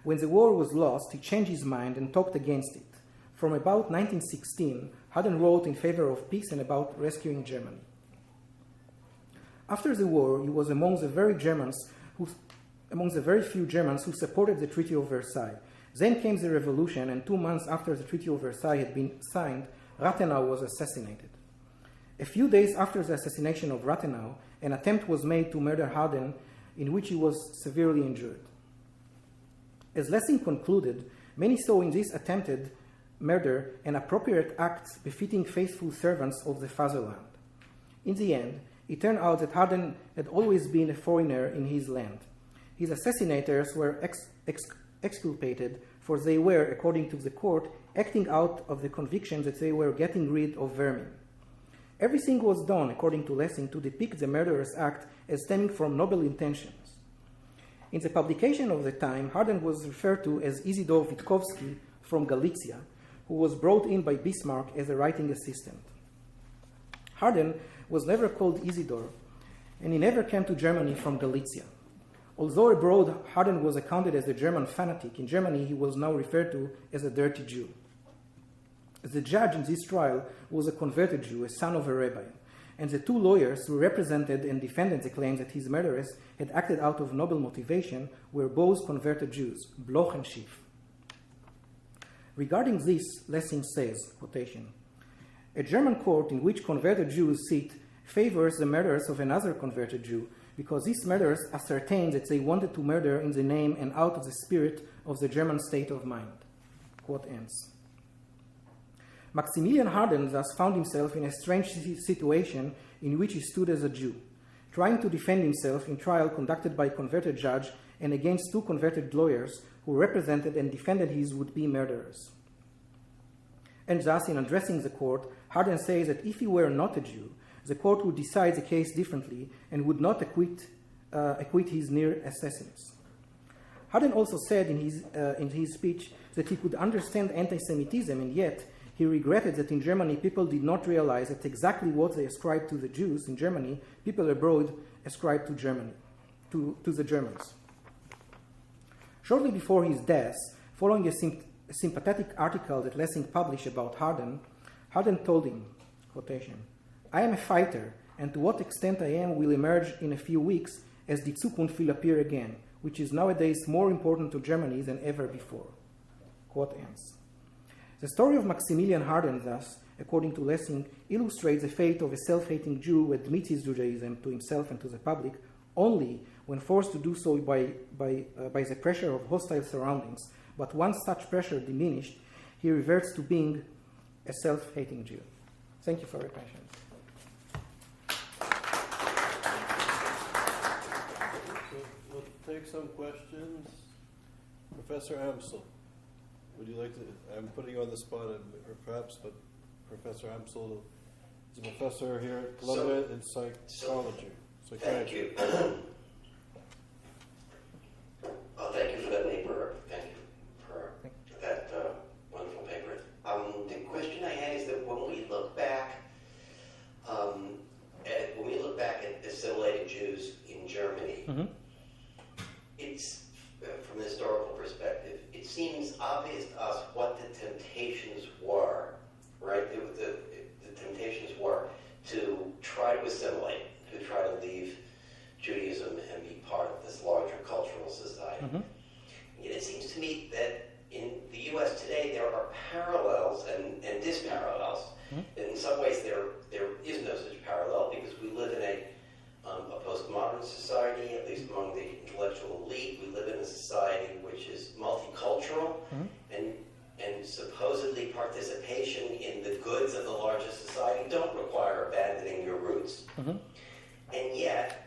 When the war was lost, he changed his mind and talked against it. From about 1916, Harden wrote in favor of peace and about rescuing Germany. After the war, he was among the very few Germans who supported the Treaty of Versailles. Then came the revolution, and 2 months after the Treaty of Versailles had been signed, Rathenau was assassinated. A few days after the assassination of Rathenau, an attempt was made to murder Harden, in which he was severely injured. As Lessing concluded, many saw in this attempted murder an appropriate act befitting faithful servants of the fatherland. In the end, it turned out that Harden had always been a foreigner in his land. His assassinators were exculpated, for they were, according to the court, acting out of the conviction that they were getting rid of vermin. Everything was done, according to Lessing, to depict the murderous act as stemming from noble intentions. In the publication of the time, Harden was referred to as Isidor Witkowski from Galicia, who was brought in by Bismarck as a writing assistant. Harden was never called Isidor, and he never came to Germany from Galicia. Although abroad, Harden was accounted as a German fanatic. In Germany, he was now referred to as a dirty Jew. The judge in this trial was a converted Jew, a son of a rabbi, and the two lawyers who represented and defended the claim that his murderers had acted out of noble motivation were both converted Jews, Bloch and Schiff. Regarding this, Lessing says, quotation, "A German court in which converted Jews sit favors the murderers of another converted Jew because these murderers ascertained that they wanted to murder in the name and out of the spirit of the German state of mind." Quote ends. Maximilian Harden thus found himself in a strange situation in which he stood as a Jew, trying to defend himself in trial conducted by a converted judge and against two converted lawyers who represented and defended his would-be murderers. And thus, in addressing the court, Harden says that if he were not a Jew, the court would decide the case differently and would not acquit his near assassins. Harden also said in his speech that he could understand anti-Semitism, and yet he regretted that in Germany people did not realize that exactly what they ascribed to the Jews in Germany, people abroad ascribed to Germany, to the Germans. Shortly before his death, following a sympathetic article that Lessing published about Harden, Harden told him, quotation, "I am a fighter, and to what extent I am will emerge in a few weeks as die Zukunft will appear again, which is nowadays more important to Germany than ever before." Quote ends. The story of Maximilian Harden, thus, according to Lessing, illustrates the fate of a self-hating Jew who admits his Judaism to himself and to the public only when forced to do so by the pressure of hostile surroundings. But once such pressure diminished, he reverts to being a self-hating Jew. Thank you for your attention. We'll take some questions. Professor Amsel, would you like to? I'm putting you on the spot, or perhaps, but Professor Amsel is a professor here at Columbia in psychology. Thank you. Well, thank you for that paper. Thank you for that wonderful paper. The question I had is that when we look back at assimilated Jews in Germany, it's from a historical perspective, it seems obvious to us what the temptations were, right? The temptations were to try to assimilate, to try to leave Judaism and be part of this larger cultural society. Yet it seems to me that in the U.S. today there are parallels and disparallels. In some ways there is no such parallel because we live in a postmodern society, at least among the intellectual elite. We live in a society which is multicultural and supposedly participation in the goods of the larger society don't require abandoning your roots. And yet,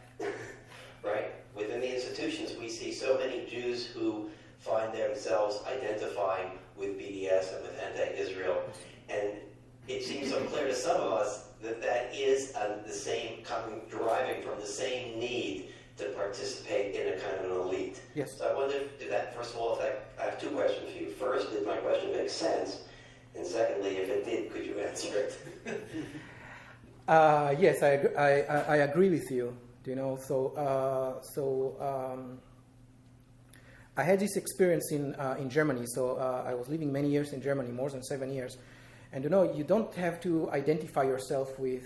right, within the institutions we see so many Jews who find themselves identifying with BDS and with anti-Israel, and it seems so clear to some of us that that is the same, deriving from the same need to participate in a kind of an elite. Yes. So I wonder if that, first of all, I have two questions for you. First, did my question make sense? And secondly, if it did, could you answer it? Yes, I agree with you. You know, I had this experience in Germany. So I was living many years in Germany, more than 7 years, and you know, you don't have to identify yourself with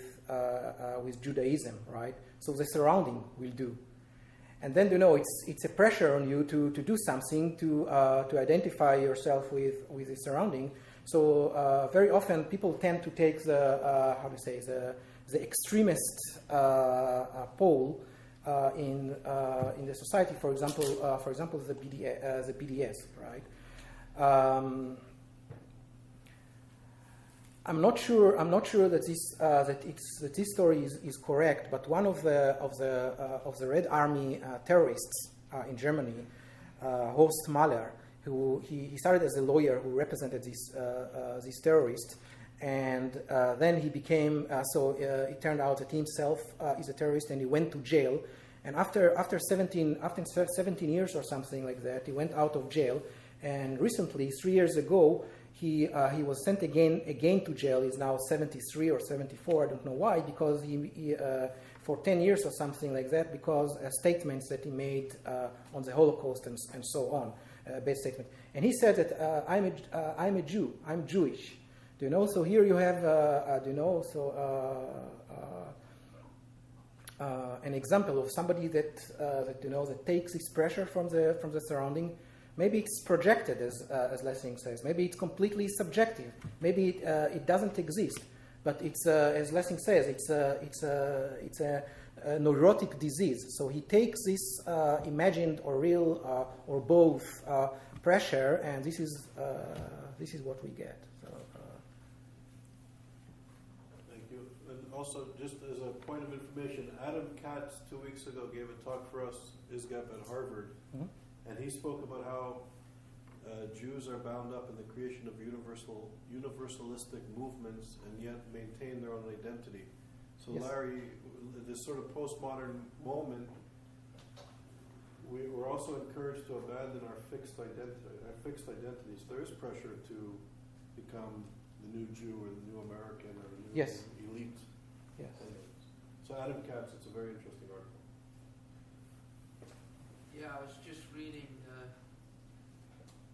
Judaism, right? So the surrounding will do, and then you know it's a pressure on you to do something to identify yourself with the surrounding. So very often people tend to take the extremist pole in the society. For example, the BDS, right? I'm not sure that this story is correct. But one of the Red Army terrorists in Germany, Horst Mahler, who he started as a lawyer who represented these terrorists. And then he became, it turned out that he himself is a terrorist, and he went to jail. And after 17 years or something like that, he went out of jail. And recently, 3 years ago, he was sent again to jail. He's now 73 or 74, I don't know why, because he for 10 years or something like that, because statements that he made on the Holocaust and so on, bad statement. And he said that I'm a Jew, I'm Jewish. Do you know? So here you have, an example of somebody that takes this pressure from the surrounding. Maybe it's projected, as Lessing says. Maybe it's completely subjective. Maybe it doesn't exist. But it's, as Lessing says, it's a neurotic disease. So he takes this imagined or real or both pressure, and this is what we get. So, thank you. And also, just as a point of information, Adam Katz 2 weeks ago gave a talk for us, ISGAP at Harvard, and he spoke about how Jews are bound up in the creation of universalistic movements and yet maintain their own identity. So, yes. Larry, this sort of postmodern moment, we're also encouraged to abandon our fixed identities. There is pressure to become the new Jew or the new American or the new yes. elite. Yes. So Adam Katz, it's a very interesting article. Yeah, I was just reading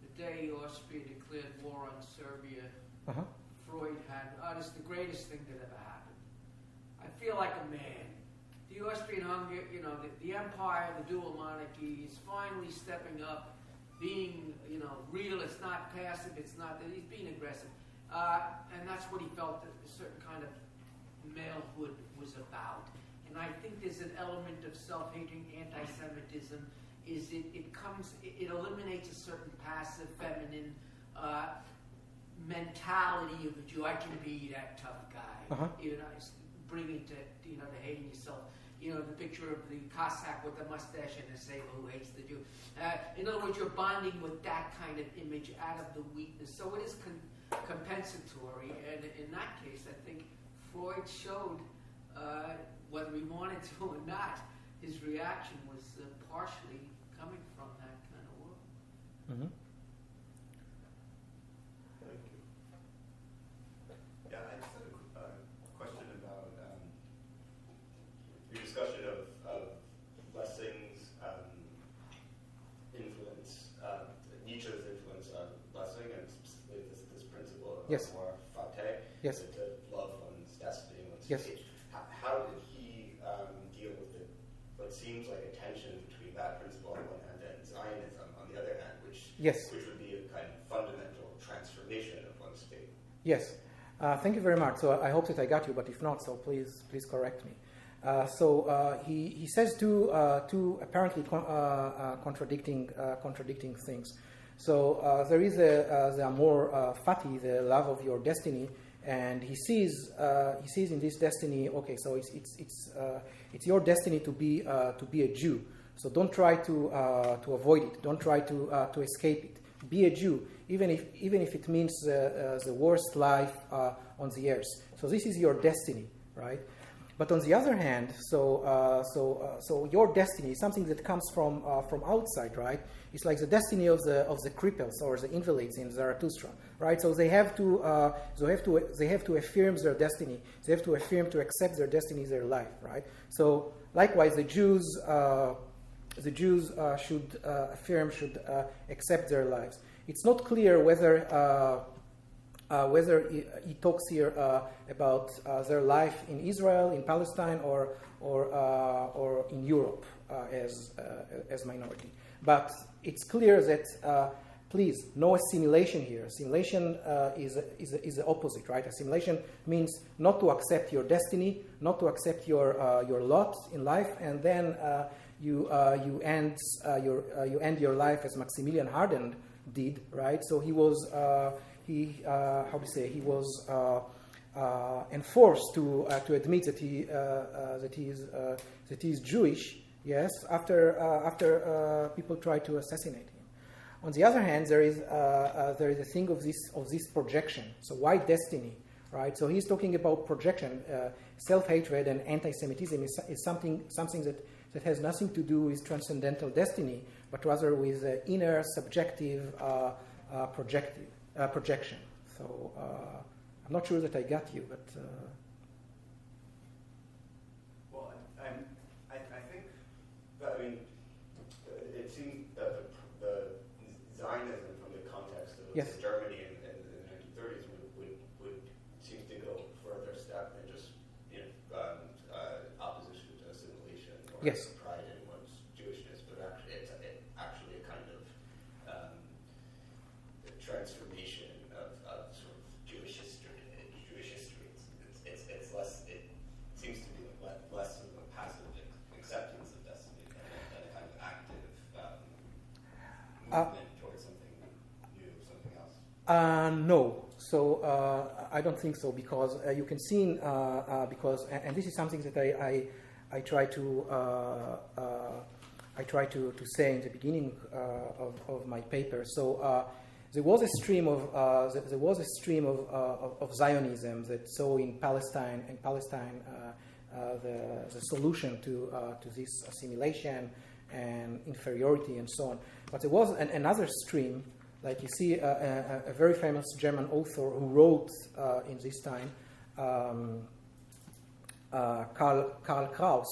the day Austria declared war on Serbia. Freud had, this is the greatest thing that ever happened. I feel like a man. The Austrian-Hungary, the empire, the dual monarchy is finally stepping up, being, real. It's not passive. It's not that he's being aggressive, and that's what he felt that a certain kind of malehood was about. And I think there's an element of self-hating, anti-Semitism. It eliminates a certain passive, feminine mentality of a Jew. I can be that tough guy. Bringing to hating yourself. The picture of the Cossack with the mustache and the saber who hates the Jew. In other words, you're bonding with that kind of image out of the weakness. So it is compensatory, and in that case, I think Freud showed, whether he wanted to or not, his reaction was partially coming from that kind of world. Thank you. Yeah, I just had a question about your discussion of Lessing's influence, Nietzsche's influence on Lessing, and specifically this principle of yes. amor fati, yes. to love one's destiny, one's yes. fate. How did he deal with what seems like a tension between that principle on one hand and Zionism on the other hand, which would be a kind of fundamental transformation of one's fate? Yes. Thank you very much. So I hope that I got you, but if not, so please correct me. He says two apparently contradicting things. So there is the amor fati, the love of your destiny, and he sees in this destiny. Okay, so it's your destiny to be a Jew. So don't try to avoid it. Don't try to escape it. Be a Jew, even if it means the worst life on the earth. So this is your destiny, right? But on the other hand, so your destiny is something that comes from outside, right? It's like the destiny of the cripples or the invalids in Zarathustra, right? So they have to affirm their destiny. They have to affirm to accept their destiny, their life, right? So likewise, the Jews should affirm, should accept their lives. It's not clear whether he talks here about their life in Israel, in Palestine, or in Europe as minority. But it's clear that please, no assimilation here. Assimilation is the opposite, right? Assimilation means not to accept your destiny, not to accept your lot in life, and then you end your life as Maximilian Harden did, right? So he was he was enforced to admit that he is Jewish. Yes, after people tried to assassinate him. On the other hand, there is a thing of this projection. So why destiny, right? So he's talking about projection. Self-hatred and anti-Semitism is something that has nothing to do with transcendental destiny, but rather with inner subjective projection. So I'm not sure that I got you, but. Well, I think that, it seems that the Zionism from the context of yes. Germany in the 1930s would Yes. pride in one's Jewishness, but actually it's actually a kind of transformation of sort of Jewish history. It's less. It seems to be less of a passive acceptance of destiny than a kind of active movement towards something new, something else. No. So I don't think so, because you can see because and this is something that I try to say in the beginning of my paper. So there was a stream of Zionism that saw in Palestine the solution to this assimilation and inferiority and so on. But there was another stream. Like you see, a very famous German author who wrote in this time, Karl Kraus,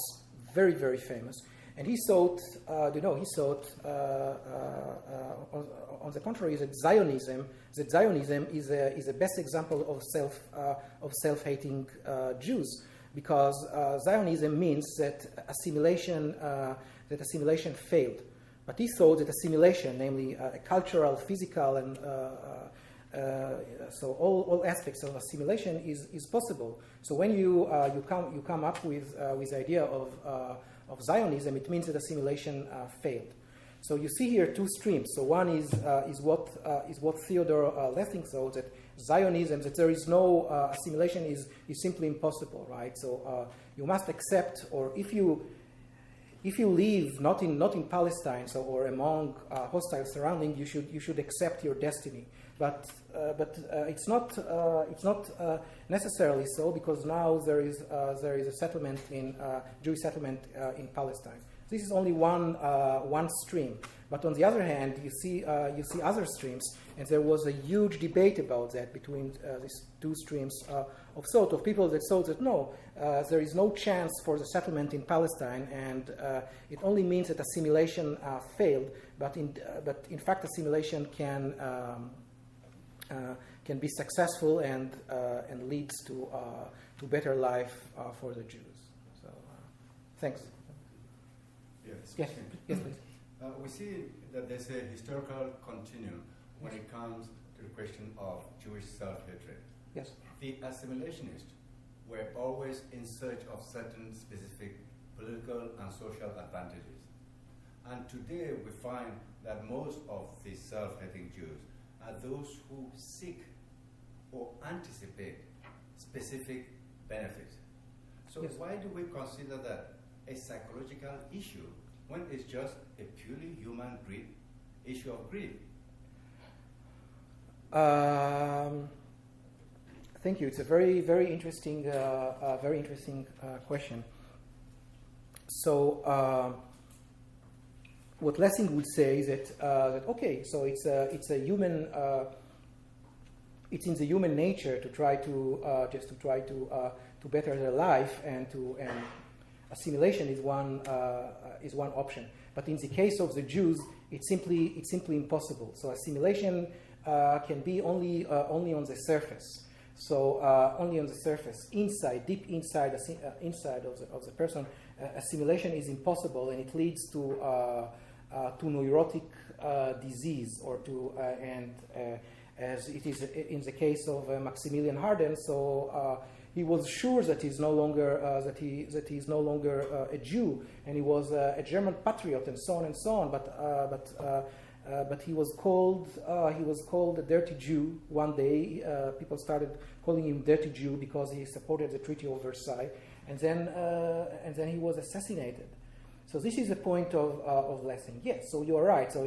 very, very famous, and he thought, on the contrary, that Zionism is the best example of self-hating Jews, because Zionism means that assimilation failed. But he thought that assimilation, namely cultural, physical, and so all aspects of assimilation is possible. So when you come up with the idea of Zionism, it means that assimilation failed. So you see here two streams. So one is what Theodor Lessing thought, that Zionism, that there is no assimilation is simply impossible, right? So you must accept, or if you live not in Palestine, so or among hostile surroundings, you should accept your destiny. But it's not necessarily so, because now there is a settlement Jewish settlement in Palestine. This is only one stream. But on the other hand, you see other streams, and there was a huge debate about that between these two streams of thought, of people that thought that no, there is no chance for the settlement in Palestine, and it only means that assimilation failed. But in fact, assimilation can be successful and leads to better life for the Jews. So, thanks. Yes, please. We see that there's a historical continuum when it comes to the question of Jewish self-hatred. Yes. The assimilationists were always in search of certain specific political and social advantages. And today we find that most of the self-hating Jews are those who seek or anticipate specific benefits. So yes. Why do we consider that a psychological issue when it's just a purely human greed, issue of greed? Thank you. It's a very, very interesting, question. So, what Lessing would say is that okay, so it's a human. It's in the human nature to try to better their life, and assimilation is one option. But in the case of the Jews, it's simply impossible. So assimilation can be only on the surface. So only on the surface, deep inside of the person, assimilation is impossible, and it leads to neurotic disease, or as it is in the case of Maximilian Harden. So he was sure that he's no longer a Jew, and he was a German patriot, and so on and so on. But he was called a dirty Jew one day. People started calling him dirty Jew because he supported the Treaty of Versailles, and then he was assassinated. So this is the point of Lessing. Yes, so you are right. So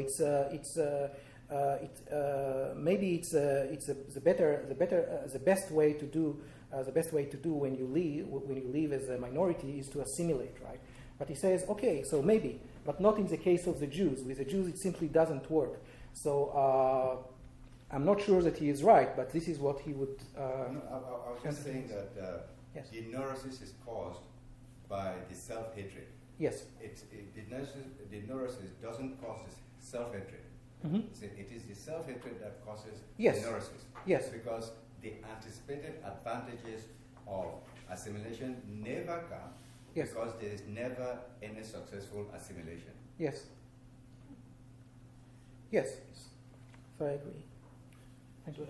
maybe the best way to do when you live as a minority is to assimilate, right? But he says, okay, so maybe, but not in the case of the Jews. With the Jews, it simply doesn't work. So I'm not sure that he is right, but this is what he would. I was just saying that yes. The neurosis is caused by the self-hatred. Yes. The neurosis doesn't cause self-hatred. Mm-hmm. It is the self-hatred that causes yes. the neurosis. Yes. Because the anticipated advantages of assimilation never come Yes. Because there is never any successful assimilation. Yes. Yes. So I agree. Thank you.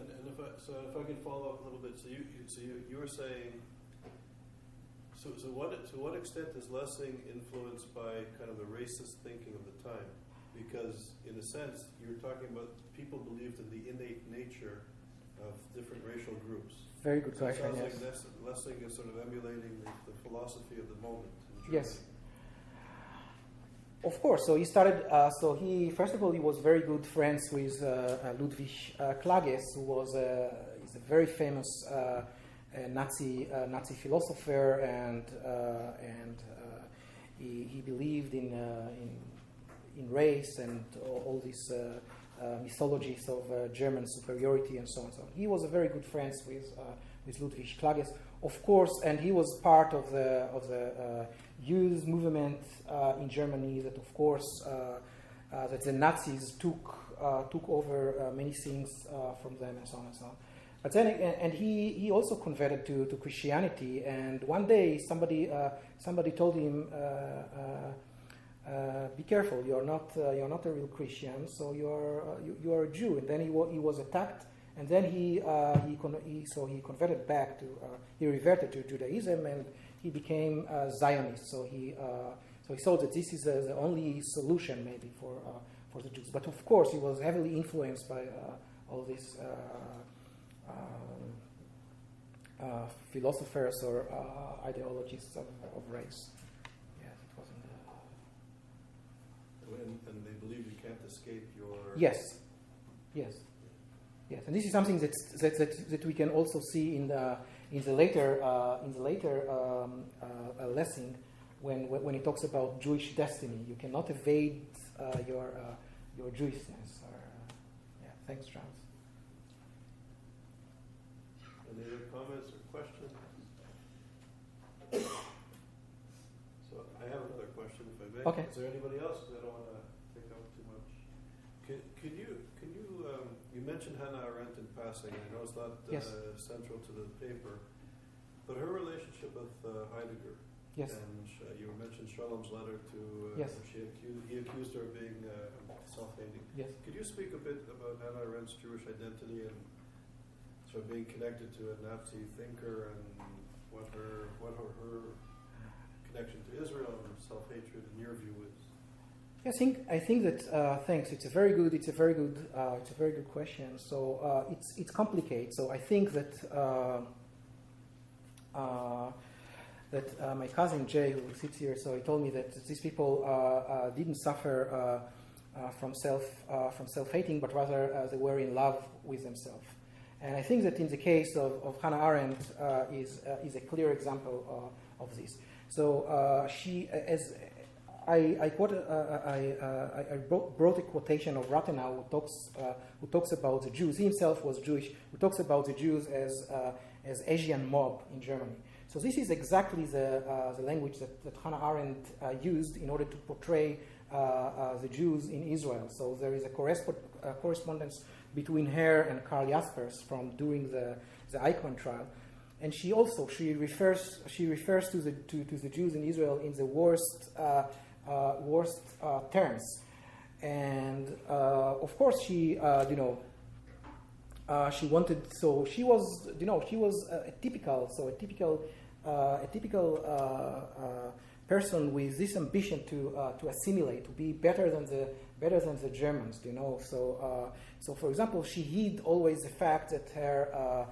So if I can follow up a little bit, so you were saying, to what extent is Lessing influenced by kind of the racist thinking of the time? Because in a sense, you're talking about people believed in the innate nature of different racial groups. Very good question. It sounds Yes. like Lessing is sort of emulating the philosophy of the moment. Yes. Of course. So he started. First of all, he was very good friends with Ludwig Klages, who was is a very famous Nazi philosopher, and he believed in race and all these mythologies of German superiority and so on. So he was a very good friends with Ludwig Klages, of course, and he was part of the youth movement in Germany. That, of course, that the Nazis took over many things from them and so on and so on. But then, and he also converted to Christianity. And one day, somebody told him, "Be careful! You're not a real Christian. So you are a Jew." And then he was attacked. And then he converted back to he reverted to Judaism, and he became a Zionist. So he thought that this is the only solution maybe for the Jews. But of course, he was heavily influenced by all these philosophers or ideologies of race. Yes, it wasn't. And they believe you can't escape your. Yes. Yes, and this is something that we can also see in the later Lessing when he talks about Jewish destiny. You cannot evade your Jewishness. Thanks, Charles. Any other comments or questions? So I have another question, if I may. Okay. Is there anybody else? Because I don't want to take up too much. Can you you mentioned Hannah Arendt in passing. I know it's not central to the paper, but her relationship with Heidegger. Yes. And you mentioned Shalom's letter to yes. He accused her of being self-hating. Yes. Could you speak a bit about Hannah Arendt's Jewish identity and sort of being connected to a Nazi thinker and what her connection to Israel and self-hatred in your view is? I think that thanks. It's a very good question. So it's complicated. So I think that my cousin Jay, who sits here, so he told me that these people didn't suffer from self-hating, but rather they were in love with themselves. And I think that in the case of Hannah Arendt is a clear example of this. So she, as I brought a quotation of Rathenau who talks about the Jews. He himself was Jewish. Who talks about the Jews as Asian mob in Germany. So this is exactly the language that Hannah Arendt used in order to portray the Jews in Israel. So there is a correspondence between her and Karl Jaspers from during the Eichmann trial. And she refers to the Jews in Israel in the worst terms, and of course she wanted. So she was a typical person with this ambition to assimilate, to be better than the Germans. So for example, she hid always the fact that her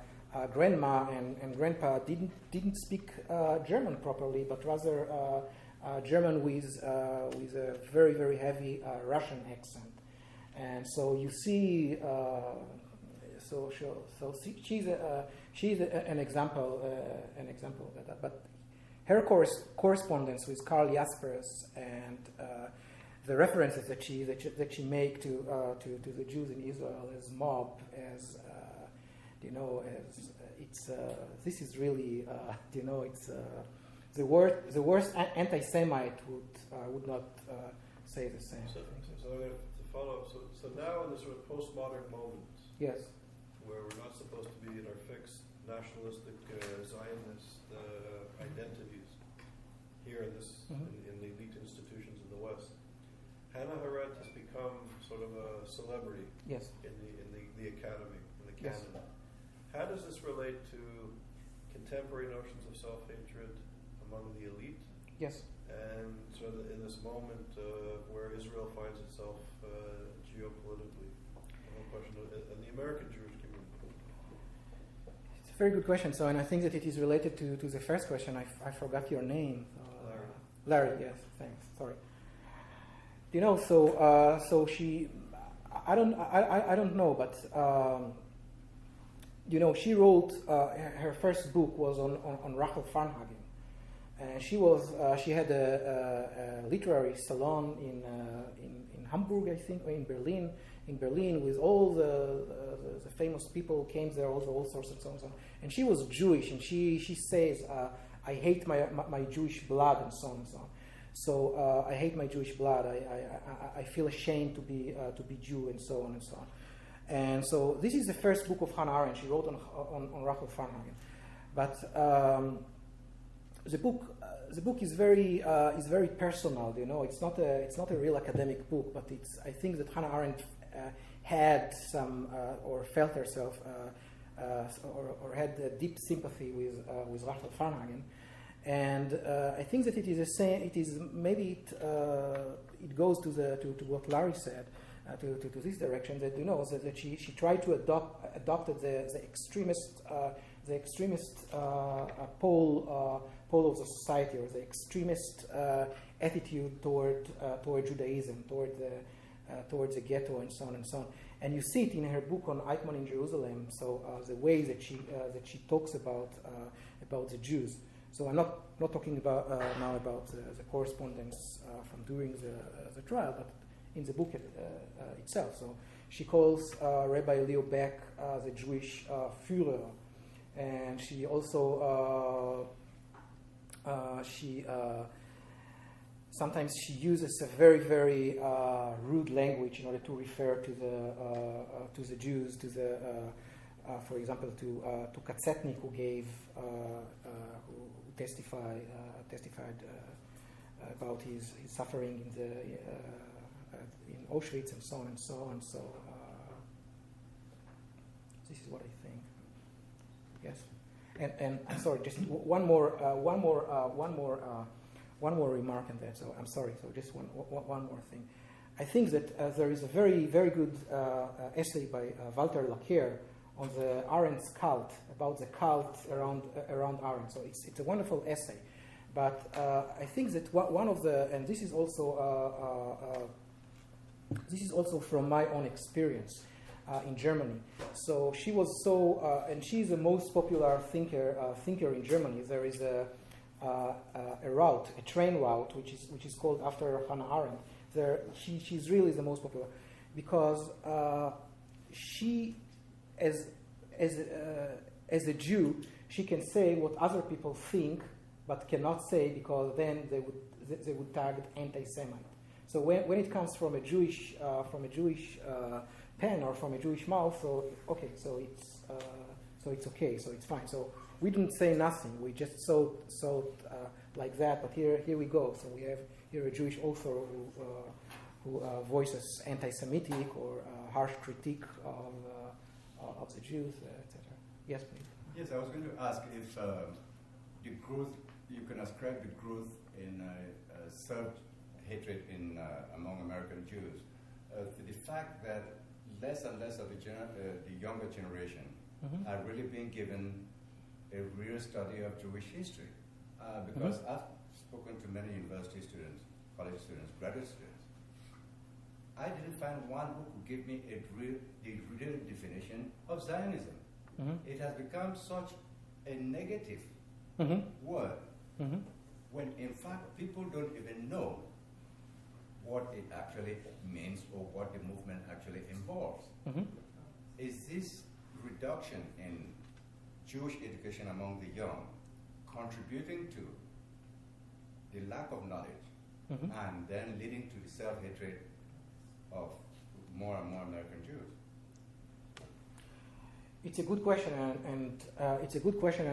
grandma and grandpa didn't speak German properly, but rather German with a very, very heavy Russian accent. And so you see, she's an example of that. But her correspondence with Karl Jaspers and the references that she make to the Jews in Israel as mob, as this is really it's the worst anti-Semite would not say the same. So I'm going to follow up. So now in the sort of postmodern moment, yes, where we're not supposed to be in our fixed nationalistic Zionist identities, here in this in the elite institutions in the West. Hannah Arendt has become sort of a celebrity in the academy, in the canon. Yes. How does this relate to contemporary notions of self-hatred among the elite? Yes. And sort of in this moment where Israel finds itself geopolitically, the whole question of and the American Jewish community. It's a very good question. So, and I think that it is related to the first question. I forgot your name. Larry. Yes. Thanks. Sorry. You know, so she, I don't know, but you know, she wrote her first book was on Rachel Farnhagen. And she had a literary salon in Hamburg, I think, or in Berlin, with all the famous people who came there, all sorts and so on. And she was Jewish, and she says, I hate my Jewish blood, and so on and so on. So I hate my Jewish blood. I feel ashamed to be Jew, and so on and so on. And so this is the first book of Hannah Arendt. She wrote on Rachel Farnhagen, but. The book is very personal. You know, it's not a real academic book, but I think that Hannah Arendt had some or felt herself or had a deep sympathy with Rachel Farnhagen, and I think that it is the same. It is maybe it goes to what Larry said. To this direction, that you know that she tried to adopted the extremist pole of the society, or the extremist attitude toward Judaism, towards the ghetto, and so on and so on. And you see it in her book on Eichmann in Jerusalem. So the way that she talks about the Jews. So I'm not talking about now about the correspondence from during the trial, but in the book itself. So she calls Rabbi Leo Beck the Jewish Führer, and she also sometimes she uses a very, very rude language in order to refer to the Jews, for example, to Katzetnik, who testified about his suffering in Auschwitz, and so on and so on. So this is what I think. Yes, and I'm sorry, just one more remark on that. So I'm sorry. So just one more thing. I think that there is a very, very good essay by Walter Laqueur on the Arendt's cult, about the cult around Arendt. So it's a wonderful essay. But I think that one of the, and this is also from my own experience in Germany. So she was and she's the most popular thinker in Germany. There is a train route, which is called after Hannah Arendt. She's really the most popular because she, as a Jew, she can say what other people think, but cannot say because then they would tag it anti-Semite. So when it comes from a Jewish pen or from a Jewish mouth, so it's okay, so it's fine. So we didn't say nothing. We just saw like that. But here we go. So we have here a Jewish author who voices anti-Semitic or harsh critique of the Jews, etc. Yes, please. Yes, I was going to ask if the growth, you can ascribe the growth in self-hatred among American Jews to the fact that less and less of the younger generation are really being given a real study of Jewish history. Because I've spoken to many university students, college students, graduate students. I didn't find one who could give me the real definition of Zionism. It has become such a negative word when in fact people don't even know what it actually means or what the movement actually involves. Is this reduction in Jewish education among the young contributing to the lack of knowledge and then leading to the self-hatred of more and more American Jews? It's a good question,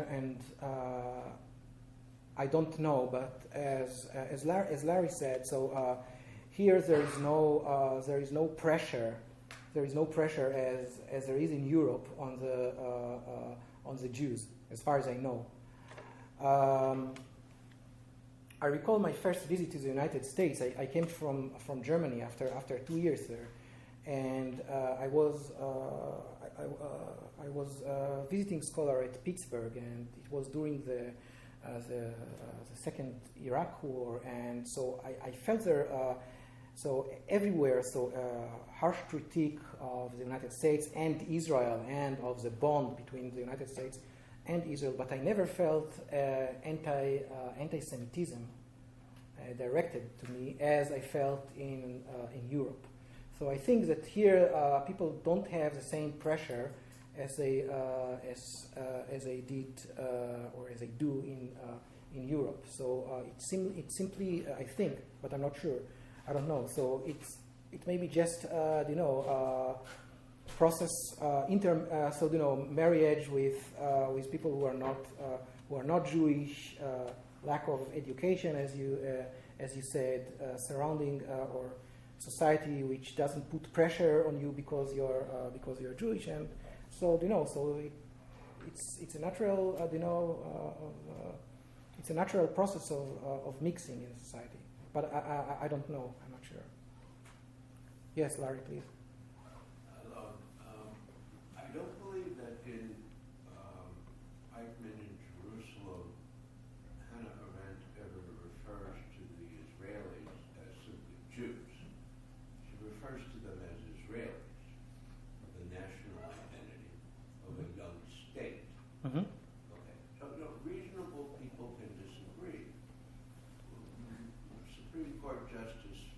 and I don't know, but as Larry said, so here there is no pressure. There is no pressure as there is in Europe on the Jews, as far as I know. I recall my first visit to the United States. I came from Germany after 2 years there, and I was visiting scholar at Pittsburgh, and it was during the second Iraq War, and so I felt there. So everywhere, harsh critique of the United States and Israel, and of the bond between the United States and Israel, but I never felt anti-Semitism directed to me as I felt in Europe. So I think that here people don't have the same pressure as they did or as they do in Europe. So it simply I think, but I'm not sure. I don't know. So it may be just process marriage with people who are not Jewish, lack of education, as you said, surrounding or society which doesn't put pressure on you because you're Jewish, and so it's a natural it's a natural process of mixing in society. But I don't know. I'm not sure. Yes, Larry, please. I don't believe that in Eichmann in Jerusalem, Hannah Arendt ever refers to the Israelis as simply Jews. She refers to them as Israelis, the national identity of a young state. Mm-hmm. Okay. So, reasonable people can disagree. Supreme Court Justice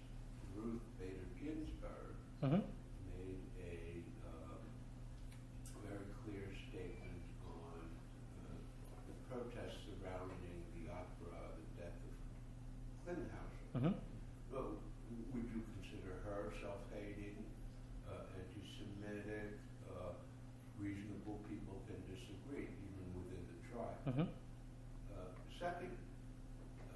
Ruth Bader Ginsburg Mm-hmm. made a very clear statement on the protests surrounding the opera, the death of Klinghausen. Mm-hmm. Well, would you consider her self-hating, anti-Semitic? Reasonable people can disagree, even within the tribe. Mm-hmm. Second,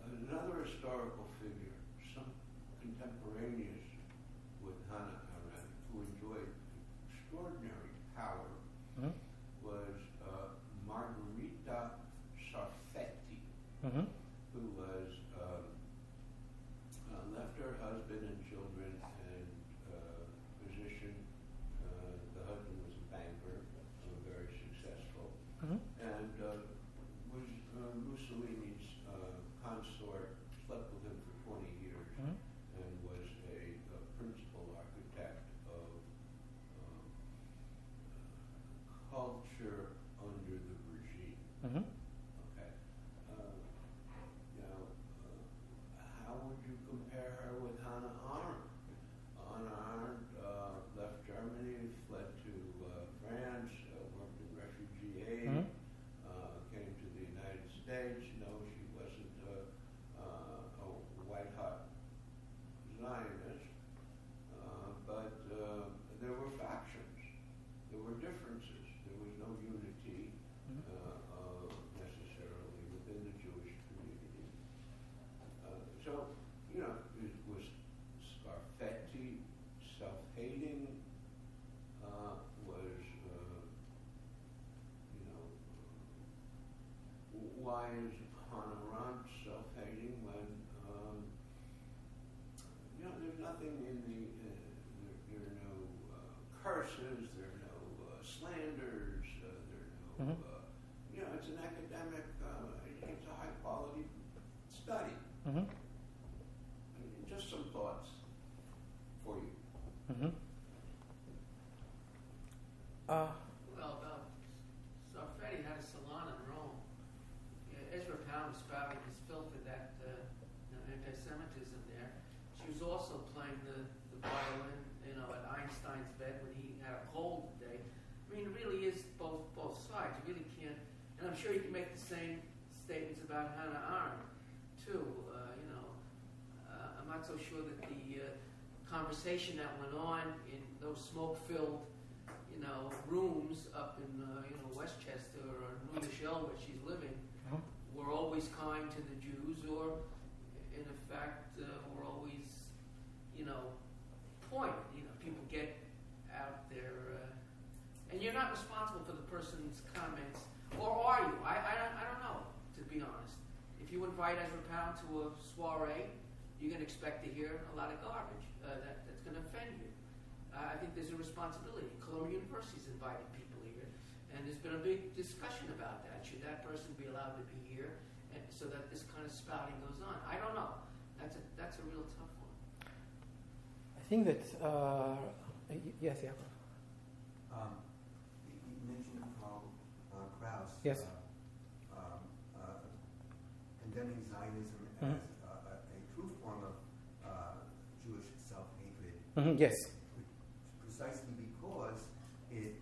another historical figure, some contemporaneous with Hannah Arendt, who enjoyed extraordinary power, Mm-hmm. was Margherita Sarfatti, Mm-hmm. who was left her husband and children and position. The husband was a banker, very successful, Mm-hmm. and was Mussolini's consort, slept with him for 20 years, Mm-hmm. and was a principal architect of culture under the regime. Mm-hmm. Okay. How would you compare her with Hannah Arendt? Hannah Arendt left Germany, fled to France, worked in refugee aid, Mm-hmm. came to the United States. No, she wasn't a white-hot Zionist, but there were factions, there were differences, there was no unity necessarily within the Jewish community. So, it was Sarfatti self-hating, was, why is Hannah Arendt self-hating when, there's nothing in there are no curses, there are no slanders, there are no, Mm-hmm. it's an academic, it's a high-quality study. Mm-hmm. Just some thoughts for you. Mm-hmm. Well, Sarfatti had a salon in Rome. Ezra Pound spouting his filth of that anti-Semitism there. She was also playing the violin, at Einstein's bed when he had a cold day. I mean, it really is both sides. You really can't, and I'm sure you can make the same statements about Hannah Arendt too. I'm not so sure that the conversation that went on in those smoke-filled, rooms up in Westchester or New Rochelle where she's living we're always kind to the Jews, or in effect, we're always, pointed. People get out there, and you're not responsible for the person's comments, or are you? I don't know, to be honest. If you invite Ezra Pound to a soiree, you're going to expect to hear a lot of garbage that's going to offend you. I think there's a responsibility. Columbia University's invited people here, and there's been a big discussion about that. Should that person be allowed to be here, and so that this kind of spouting goes on? I don't know. That's a real tough one. I think that yes, yeah. You mentioned Karl Kraus. Yes. Condemning Zionism as a true form of Jewish self-hatred. Yes. Precisely because the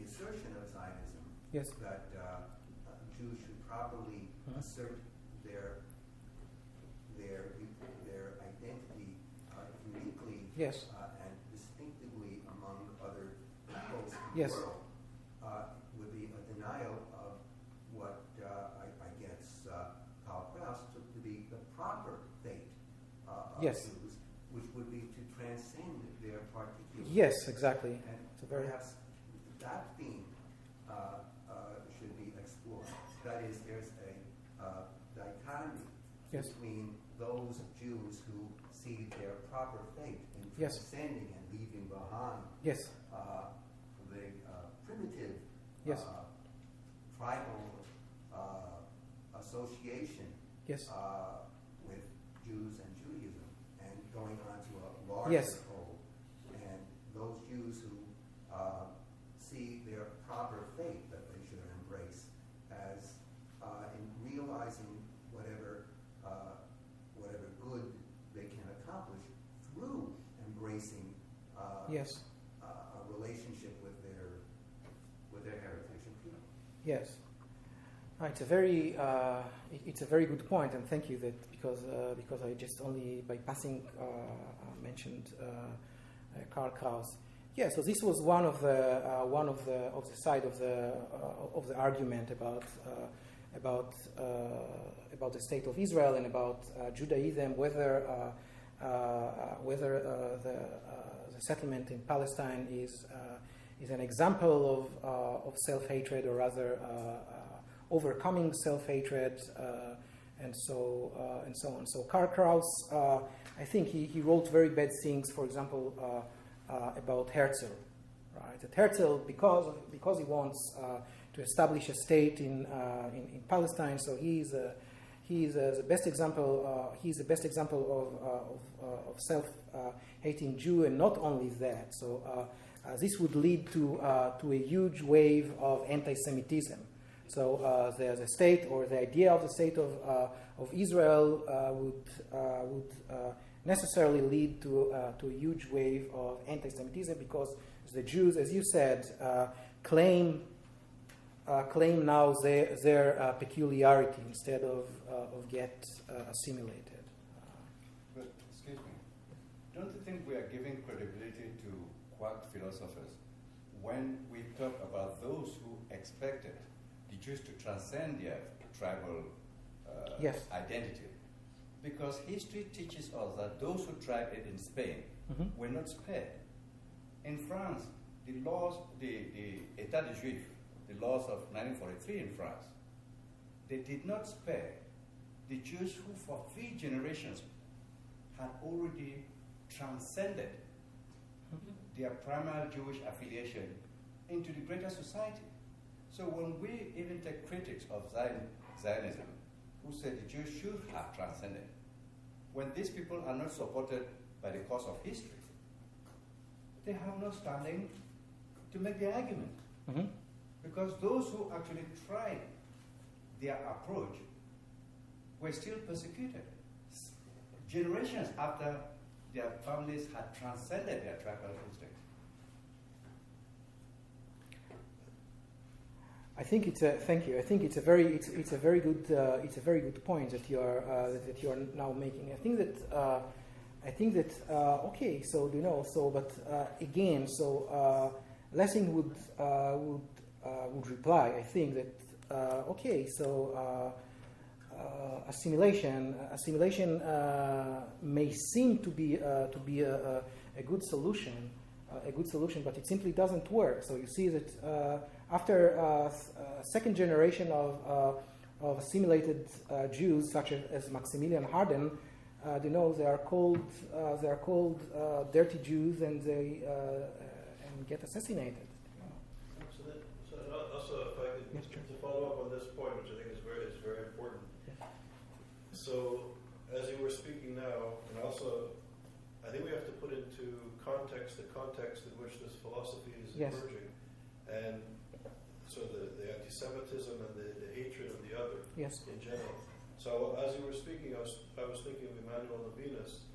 assertion of Zionism Yes. that Jews should properly assert their identity uniquely Yes. and distinctively among other peoples in Yes. the world would be a denial of what I guess Karl Kraus took to be the proper fate of Yes. Jews, which would be to transcend their particular. Yes, exactly. And It's a very perhaps that theme should be explored. That is, there's a dichotomy Yes. between those Jews who see their proper fate in Yes. transcending and leaving behind Yes. the primitive Yes. tribal association Yes. with Jews and Judaism, and going on to a larger Yes. whole, and those Jews who see their proper fate that they should embrace as in realizing whatever good they can accomplish through embracing Yes. a relationship with their heritage and people. Yes. It's a very good point, and thank you that because I just only by passing mentioned Karl Kraus. Yeah, so this was one of the side of the argument about the state of Israel and about Judaism, whether the settlement in Palestine is an example of self-hatred, or rather overcoming self-hatred, and so on. So Karl Kraus, I think he wrote very bad things. For example, about Herzl, right? That Herzl, because he wants to establish a state in Palestine, so he's the best example. He's the best example of self-hating Jew, and not only that. So this would lead to a huge wave of anti-Semitism. So the state, or the idea of the state of Israel would necessarily lead to a huge wave of anti-Semitism, because the Jews, as you said, claim now their peculiarity instead of get assimilated. But excuse me, don't you think we are giving credibility to quack philosophers when we talk about those who expected the Jews to transcend their tribal Yes. identity? Because history teaches us that those who tried it in Spain were not spared. In France, the laws, the État des Juifs, the laws of 1943 in France, they did not spare the Jews who for 3 generations had already transcended their primary Jewish affiliation into the greater society. So when we even take critics of Zionism, who said the Jews should have transcended, when these people are not supported by the course of history, they have no standing to make the argument. Because those who actually tried their approach were still persecuted. Generations after their families had transcended their tribal instinct. Thank you. I think it's a very good point that you are now making. I think that okay. So but again, so Lessing would reply. I think that okay, so assimilation may seem to be a good solution, but it simply doesn't work. So you see that after second generation of assimilated Jews, such as Maximilian Harden, they are called dirty Jews, and they and get assassinated. So also, if I could, to follow up on this point, which I think is very important. Yes. So, as you were speaking now, and also, I think we have to put into context the context in which this philosophy is emerging, and so the anti-Semitism and the hatred of the other in general. So, as you were speaking, I was thinking of Emmanuel Levinas,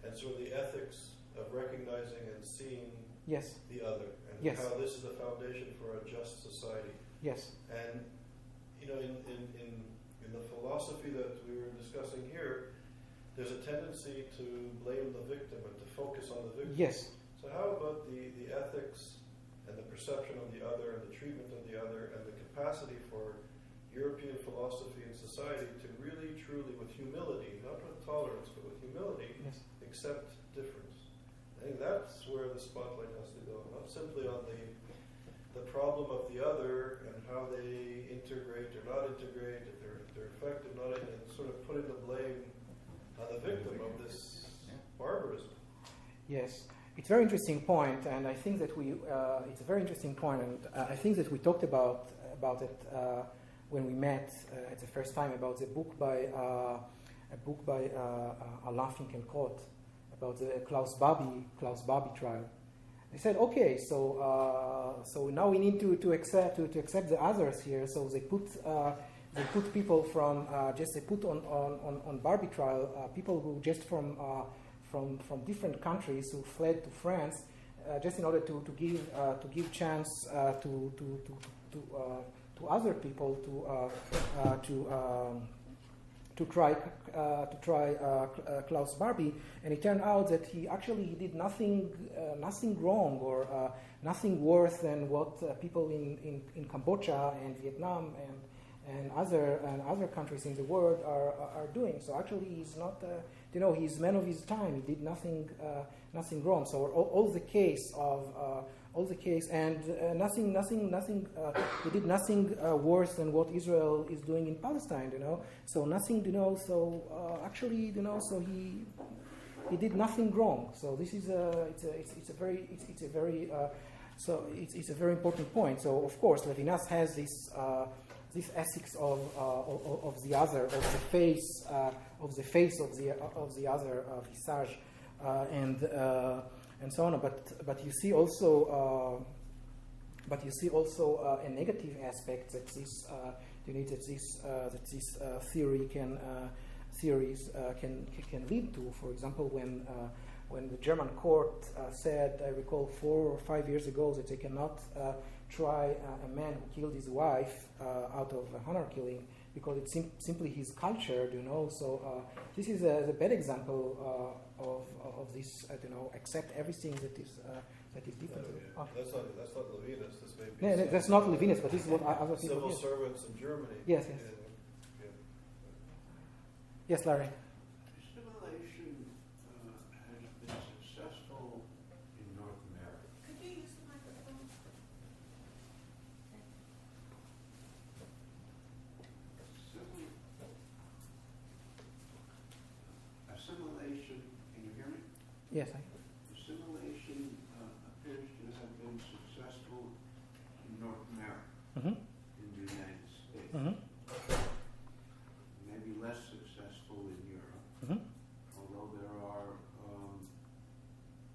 and sort of the ethics of recognizing and seeing the other, and how this is the foundation for a just society. Yes. And in the philosophy that we were discussing here, there's a tendency to blame the victim and to focus on the victim. Yes. So how about the ethics and the perception of the other and the treatment of the other and the capacity for European philosophy and society to really, truly, with humility, not with tolerance, but with humility, accept difference? I think that's where the spotlight has to go, not simply on the problem of the other and how they integrate or not integrate, if they're effective, not, and sort of putting the blame on the victim of this barbarism. Yes, it's a very interesting point, and I think that it's a very interesting point, and I think that we talked about it when we met at the first time about the book by Alain Finkielkraut about the Klaus Barbie trial. They said, okay, so now we need to accept the others here. So they put people from they put on Barbie trial people who just from different countries who fled to France just in order to give chance to other people to try Klaus Barbie, and it turned out that he did nothing wrong or nothing worse than what people in Cambodia and Vietnam and other countries in the world are doing. So actually, he's not he's man of his time. He did nothing wrong. So all the case and nothing. He did nothing worse than what Israel is doing in Palestine. So nothing. So actually, so he did nothing wrong. So this is it's a very important point. So of course, Levinas has this ethics of the other, of the face of the other, visage, and so on. But you see also a negative aspect that this theories can lead to. For example, when the German court said, I recall 4 or 5 years ago, that they cannot try a man who killed his wife out of honor killing because it's simply his culture, So this is a bad example of this. Accept everything that is different. That's not Levinas. This may be. No, that's not Levinas, but this is what other people. Civil servants in Germany. Yes. Yes, Larry. Assimilation has been successful in North America. Could you use the microphone? Assimilation, can you hear me? Yes, Assimilation appears to have been successful in North America, in the United States. Maybe less successful in Europe, although there are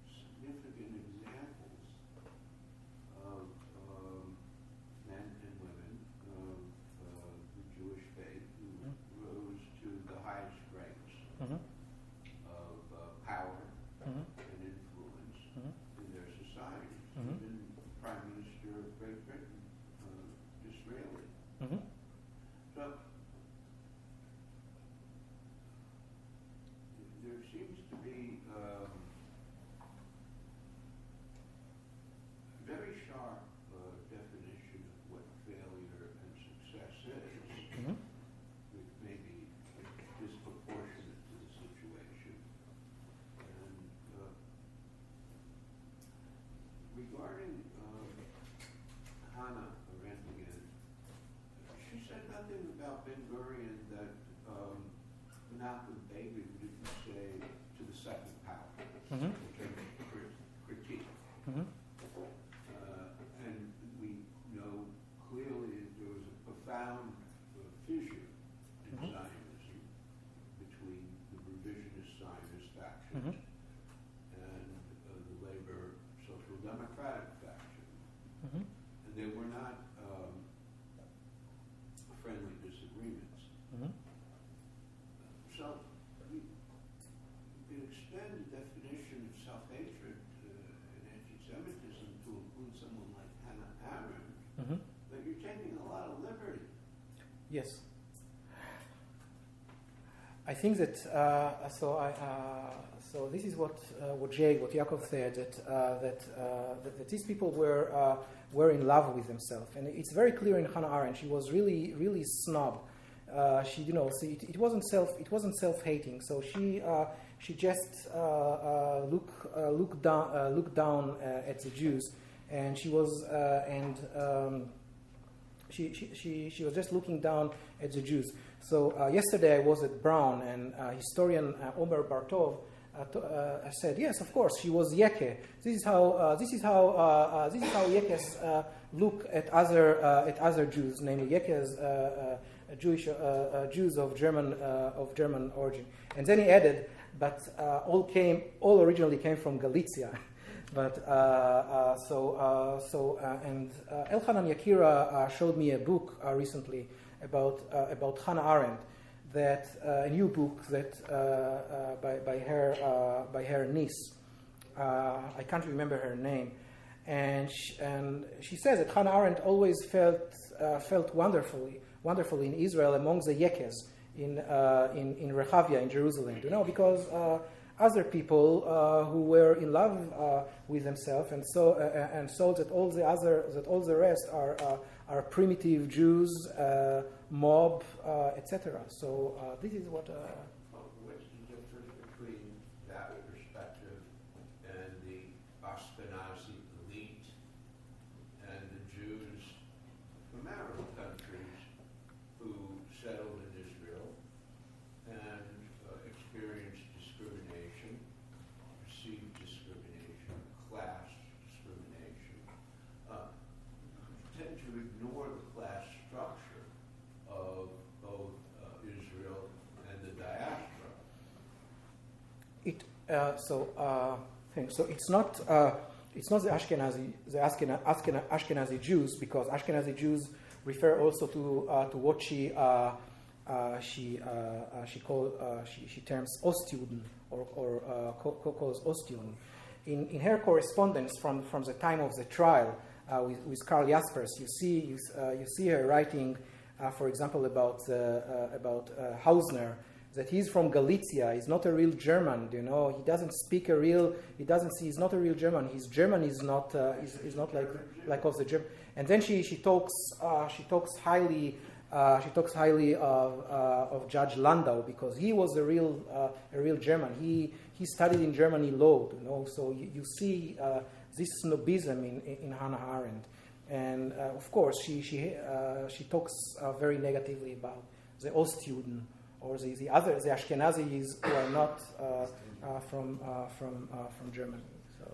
significant examples of men and women of the Jewish faith who rose to the highest ranks of power and influence in their societies. Even Prime Minister of Great Britain, Disraeli. So there seems to be a very sharp definition of what failure and success Hagen didn't say to the second power, Mm-hmm. which I critique. Mm-hmm. And we know clearly there was a profound fissure in Mm-hmm. Zionism between the revisionist Zionist faction Mm-hmm. and the labor social democratic faction. Mm-hmm. And they were not friendly disagreements. Mm-hmm. So you can extend the definition of self-hatred and anti-Semitism to include someone like Hannah Arendt, Mm-hmm. but you're taking a lot of liberty. Yes. I think that so this is what Yaakov said, that these people were in love with themselves, and it's very clear in Hannah Arendt. She was really snob. She it wasn't self-hating. So she just looked down at the Jews, and she was she was just looking down at the Jews. So yesterday I was at Brown, and historian Omer Bartov said, yes, of course, she was Yeke. This is how Yekes look at other Jews, namely Yekes, Jews of German origin. And then he added, but all originally came from Galicia. But and Elchanan Yakira showed me a book recently about Hannah Arendt, that a new book that by her niece. I can't remember her name, and she says that Hannah Arendt always felt wonderfully in Israel among the Yekes in Rehavia in Jerusalem. Because other people who were in love with themselves, and so that all the rest are primitive Jews, mob, etc. So this is what. What's the difference between that perspective and the Ashkenazi elite and the Jews from Arab countries who settled in Israel and experienced discrimination, received discrimination, class discrimination, tend to ignore the class structure of both Israel and the diaspora? So it's not the Ashkenazi Jews, because Ashkenazi Jews refer also to what she terms Ostjuden or calls Ostjuden. In her correspondence from the time of the trial with Karl Jaspers, you see her writing, for example, about Hausner, that he's from Galicia. He's not a real German. He doesn't speak he's not a real German. His German is not like of the German. And then she talks highly of Judge Landau, because he was a real German. He studied in Germany law. So you see this snobism in Hannah Arendt, and of course she talks very negatively about the Ostjuden, or the Ashkenazis who are not from Germany. So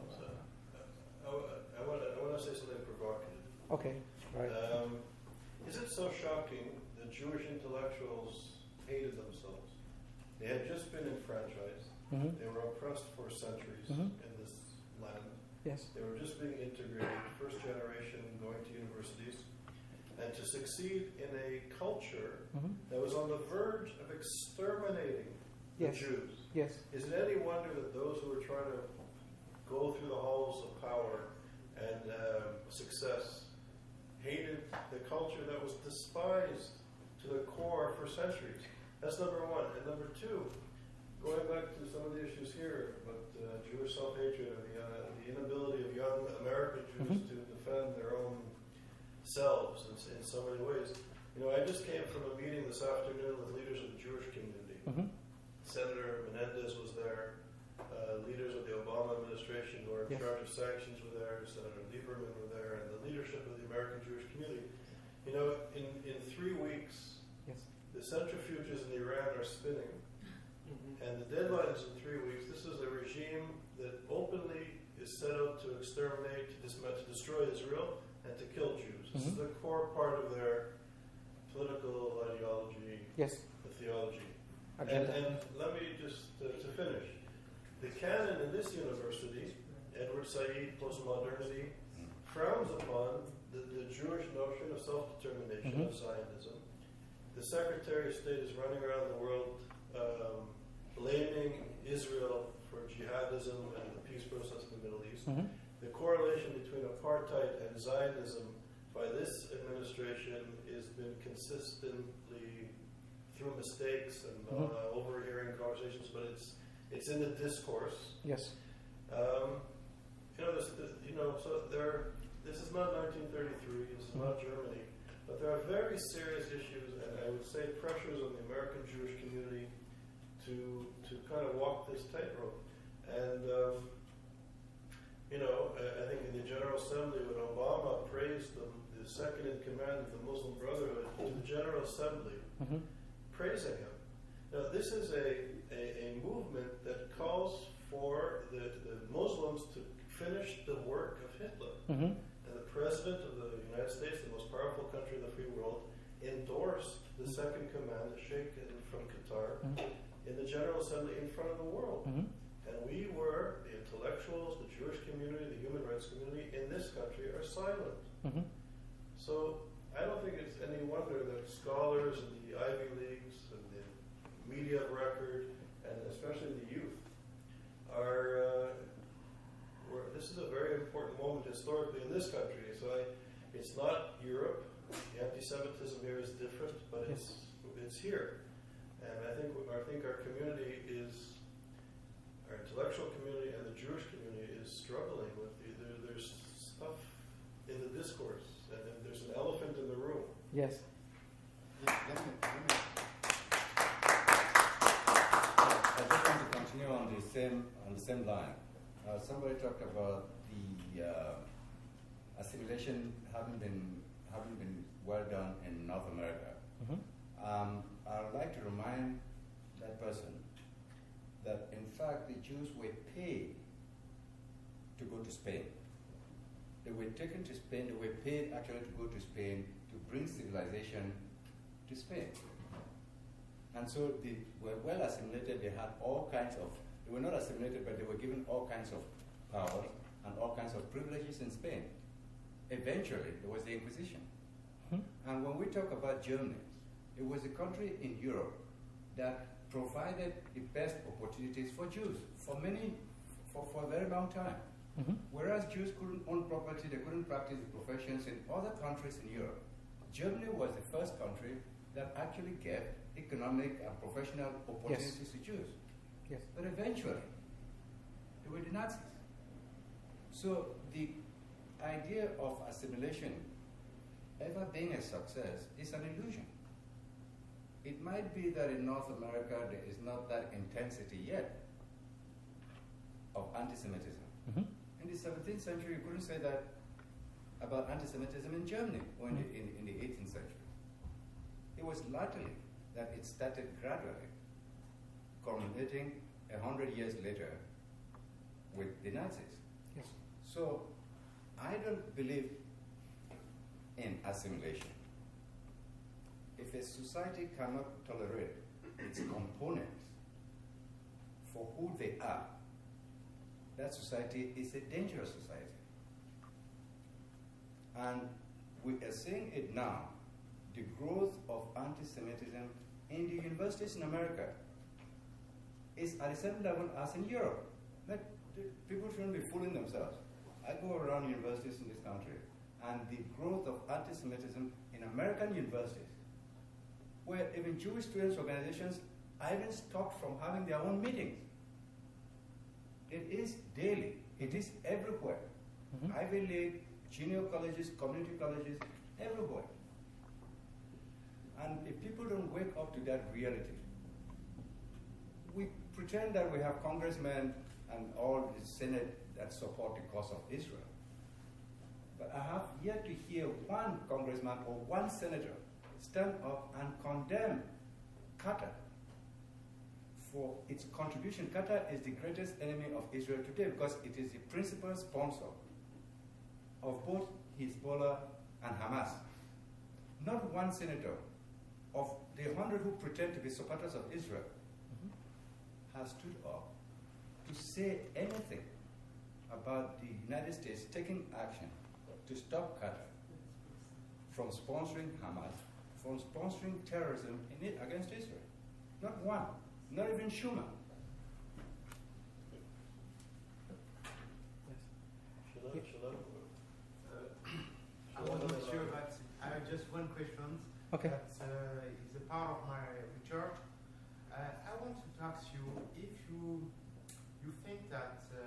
I want to say something provocative. Okay, right. Is it so shocking that Jewish intellectuals hated themselves? They had just been enfranchised. Mm-hmm. They were oppressed for centuries Mm-hmm. in this land. Yes. They were just being integrated, first generation, going to universities. And to succeed in a culture Mm-hmm. that was on the verge of exterminating the Yes. Jews. Yes. Is it any wonder that those who were trying to go through the halls of power and success hated the culture that was despised to the core for centuries? That's number one. And number two, going back to some of the issues here, but Jewish self-hatred, or the inability of young American Jews Mm-hmm. to defend their own selves in so many ways. I just came from a meeting this afternoon with leaders of the Jewish community. Mm-hmm. Senator Menendez was there. Leaders of the Obama administration who are in Yes. charge of sanctions were there. Senator Lieberman were there, and the leadership of the American Jewish community. In 3 weeks, Yes. the centrifuges in Iran are spinning, And the deadline is in 3 weeks. This is a regime that openly is set out to exterminate, to destroy Israel, and to kill Jews. This is the core part of their political ideology, yes, the theology. agenda. And let me just, to finish, the canon in this university, Edward Said, postmodernity, frowns upon the Jewish notion of self-determination, of Zionism. The Secretary of State is running around the world blaming Israel for jihadism and the peace process in the Middle East. The correlation between apartheid and Zionism by this administration has been consistently through mistakes and overhearing conversations, but it's in the discourse. Yes. This is not 1933. This is not Germany, but there are very serious issues, and I would say pressures on the American Jewish community to kind of walk this tightrope. And I think in the General Assembly, when Obama praised the second in command of the Muslim Brotherhood to the General Assembly, praising him. Now, this is a movement that calls for the Muslims to finish the work of Hitler. And the President of the United States, the most powerful country in the free world, endorsed the second command, the Sheikh from Qatar, in the General Assembly in front of the world. And we were, the intellectuals, the Jewish community, the human rights community in this country are silent. So I don't think it's any wonder that scholars in the Ivy Leagues and the media of record, and especially the youth, are, this is a very important moment historically in this country. So it's not Europe. The anti-Semitism here is different, but it's here. And I think our community is, our intellectual community and the Jewish community is struggling with there's stuff in the discourse, and there's an elephant in the room. Yes. I just want to continue on the same line. Somebody talked about the assimilation having been well done in North America. I would like to remind that person that in fact the Jews were paid to go to Spain. They were taken to Spain, they were paid actually to go to Spain to bring civilization to Spain. And so they were well assimilated, they had all kinds of, they were not assimilated, but they were given all kinds of powers and all kinds of privileges in Spain. Eventually, there was the Inquisition. And when we talk about Germany, it was a country in Europe that provided the best opportunities for Jews for a very long time. Whereas Jews couldn't own property, they couldn't practice the professions in other countries in Europe. Germany was the first country that actually gave economic and professional opportunities to Jews. Yes. But eventually, they were the Nazis. So the idea of assimilation ever being a success is an illusion. It might be that in North America there is not that intensity yet of anti-Semitism. In the 17th century, you couldn't say that about anti-Semitism in Germany or in the 18th century. It was latterly that it started gradually, culminating 100 years later with the Nazis. Yes. So I don't believe in assimilation. If a society cannot tolerate its components for who they are, that society is a dangerous society. And we are seeing it now, the growth of anti-Semitism in the universities in America is at the same level as in Europe. But people shouldn't be fooling themselves. I go around universities in this country, and the growth of anti-Semitism in American universities, where even Jewish students' organizations are even stopped from having their own meetings. It is daily. It is everywhere. Ivy League, junior colleges, community colleges, everywhere. And if people don't wake up to that reality, we pretend that we have congressmen and all the Senate that support the cause of Israel. But I have yet to hear one congressman or one senator stand up and condemn Qatar for its contribution. Qatar is the greatest enemy of Israel today because it is the principal sponsor of both Hezbollah and Hamas. Not one senator of the 100 who pretend to be supporters of Israel has stood up to say anything about the United States taking action to stop Qatar from sponsoring Hamas, from sponsoring terrorism against Israel. Not one, not even Schumer. I wasn't sure, but I have just one question. Okay. That is a part of my research. I want to ask you if you think that the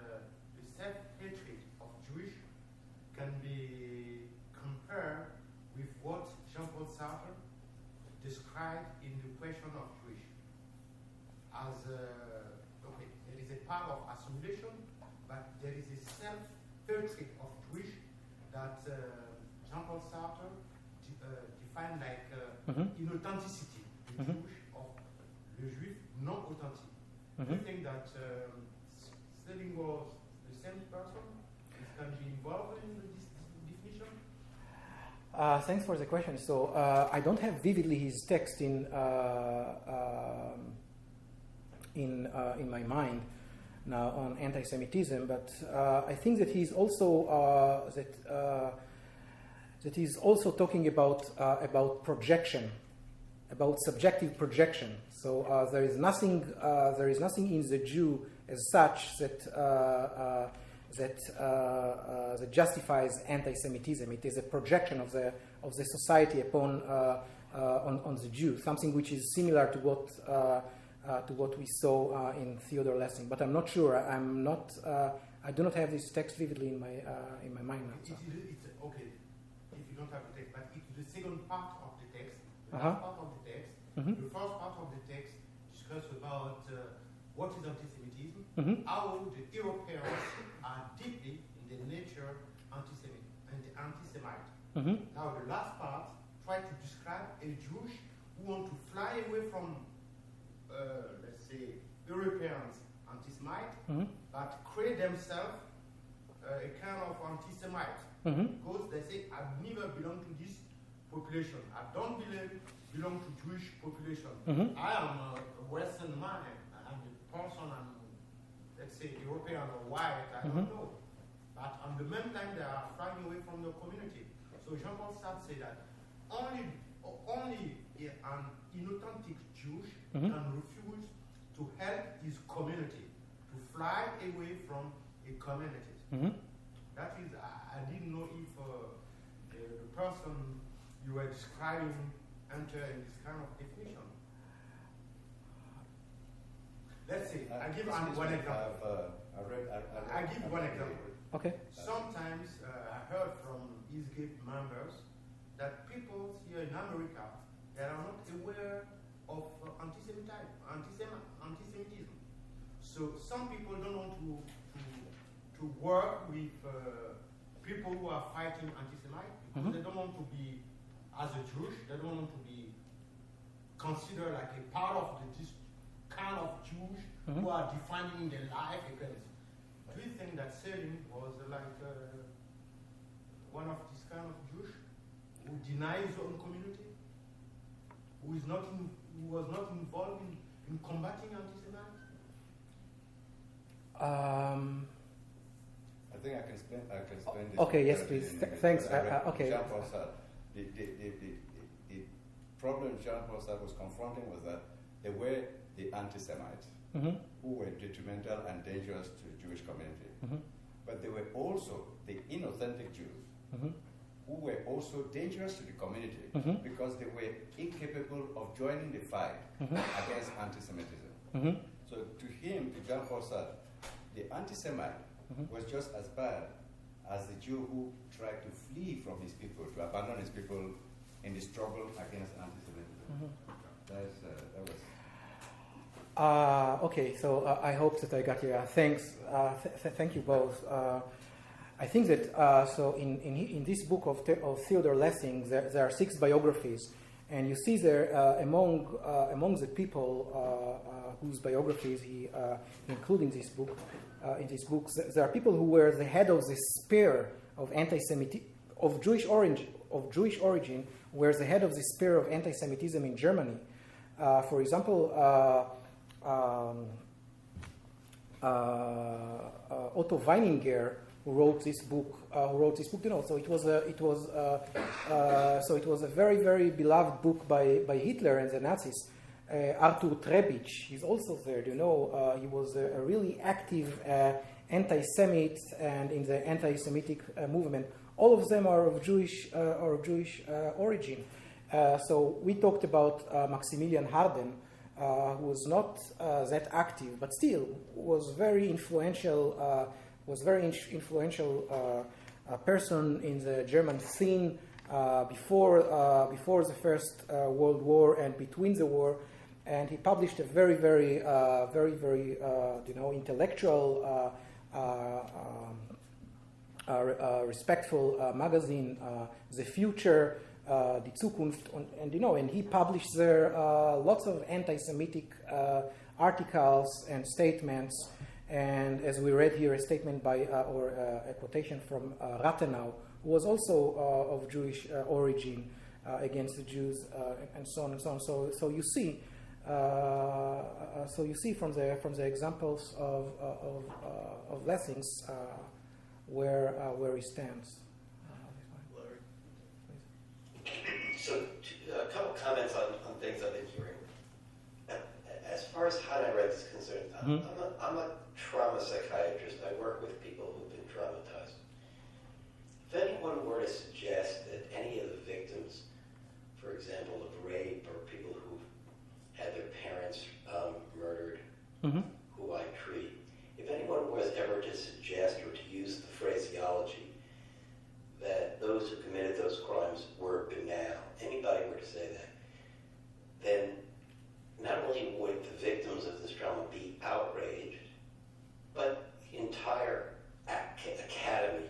self-hatred of Jewish can be compared with what Jean-Paul Sartre described in the question of Jewish. As okay, there is a part of assimilation, but there is a self-hatred of Jewish that Jean-Paul Sartre defined like inauthenticity, the Jewish of le Juif non authentique. Do you think that Stalin was the same person? Can be involved in this definition? Thanks for the question. So I don't have vividly his text in my mind now on anti-Semitism, but I think that he's also that he's also talking about projection, about subjective projection. So there is nothing in the Jew as such that justifies anti-Semitism. It is a projection of the society upon on the Jew, something which is similar to what we saw in Theodor Lessing. But I'm not sure. I do not have this text vividly in my mind now. So. It's okay if you don't have the text, but it's the second part of the text. The last part of the text. The first part of the text discusses about what is anti-Semitism, how the Europeans are deeply in their nature anti-Semite. Now the last part tries to describe a Jewish who want to fly away from, let's say, Europeans anti-Semite, but create themselves a kind of anti-Semite. Because they say, I never belong to this population. I don't belong to Jewish population. I am a Western man. I'm a person, let's say, European or white, I don't know. But at the meantime, they are flying away from the community. So Jean-Paul Sartre said that only an inauthentic Jewish can refuse to help his community, to fly away from a community. That is, I didn't know if the person you were describing enter in this kind of definition. Let's say, I give one example. I give one example. Okay. Sometimes I heard from ISGAP members that people here in America that are not aware of anti-Semitism. So some people don't want to work with people who are fighting anti-Semite because they don't want to be, as a Jewish, they don't want to be considered like a part of this kind of Jews who are defining their life against. Do you think that Stalin was like one of this kind of Jews who denies his own community, who was not involved in combating anti-Semitism? I think I can explain this. Okay, yes, please. Thanks. Okay. Jean-Paul Sartre. The problem Jean-Paul Sartre was confronting was that they were the anti-Semites who were detrimental and dangerous to the Jewish community. But they were also the inauthentic Jews who were also dangerous to the community because they were incapable of joining the fight against anti-Semitism. So to him, to Jean-Paul Sartre, the anti-Semite was just as bad as the Jew who tried to flee from his people, to abandon his people in the struggle against anti-Semitism. That was... Okay, so I hope that I got you. Thanks. Thank you both. I think that so in this book of Theodor Lessing, there are 6 biographies, And you see there among the people whose biographies he includes in this book, there are people who were the head of the spear of anti-Semitism of Jewish origin, were the head of the spear of anti-Semitism in Germany. For example, Otto Weininger, who wrote this book. So it was a very, very beloved book by Hitler and the Nazis. Arthur Trebitsch, he's also there. He was a really active anti-Semite and in the anti-Semitic movement. All of them are of Jewish origin. So we talked about Maximilian Harden, who was not that active, but still was very influential. Person in the German scene before the First World War and between the war, and he published a very intellectual, respectful magazine, The Future, Die Zukunft, and he published there lots of anti-Semitic articles and statements. And as we read here, a statement by, or a quotation from Rathenau, who was also of Jewish origin, against the Jews, and so on and so on. So you see, from the examples of Lessings where he stands. So, a couple comments on things I've been hearing. As far as Hannah Arendt is concerned, I'm a trauma psychiatrist. I work with people who've been traumatized. If anyone were to suggest that any of the victims, for example, of rape or people who had their parents murdered, who I treat, if anyone was ever to suggest or to use the phraseology that those who committed those crimes were banal, anybody were to say that, then not only would the victims of this trauma be outraged, but the entire academy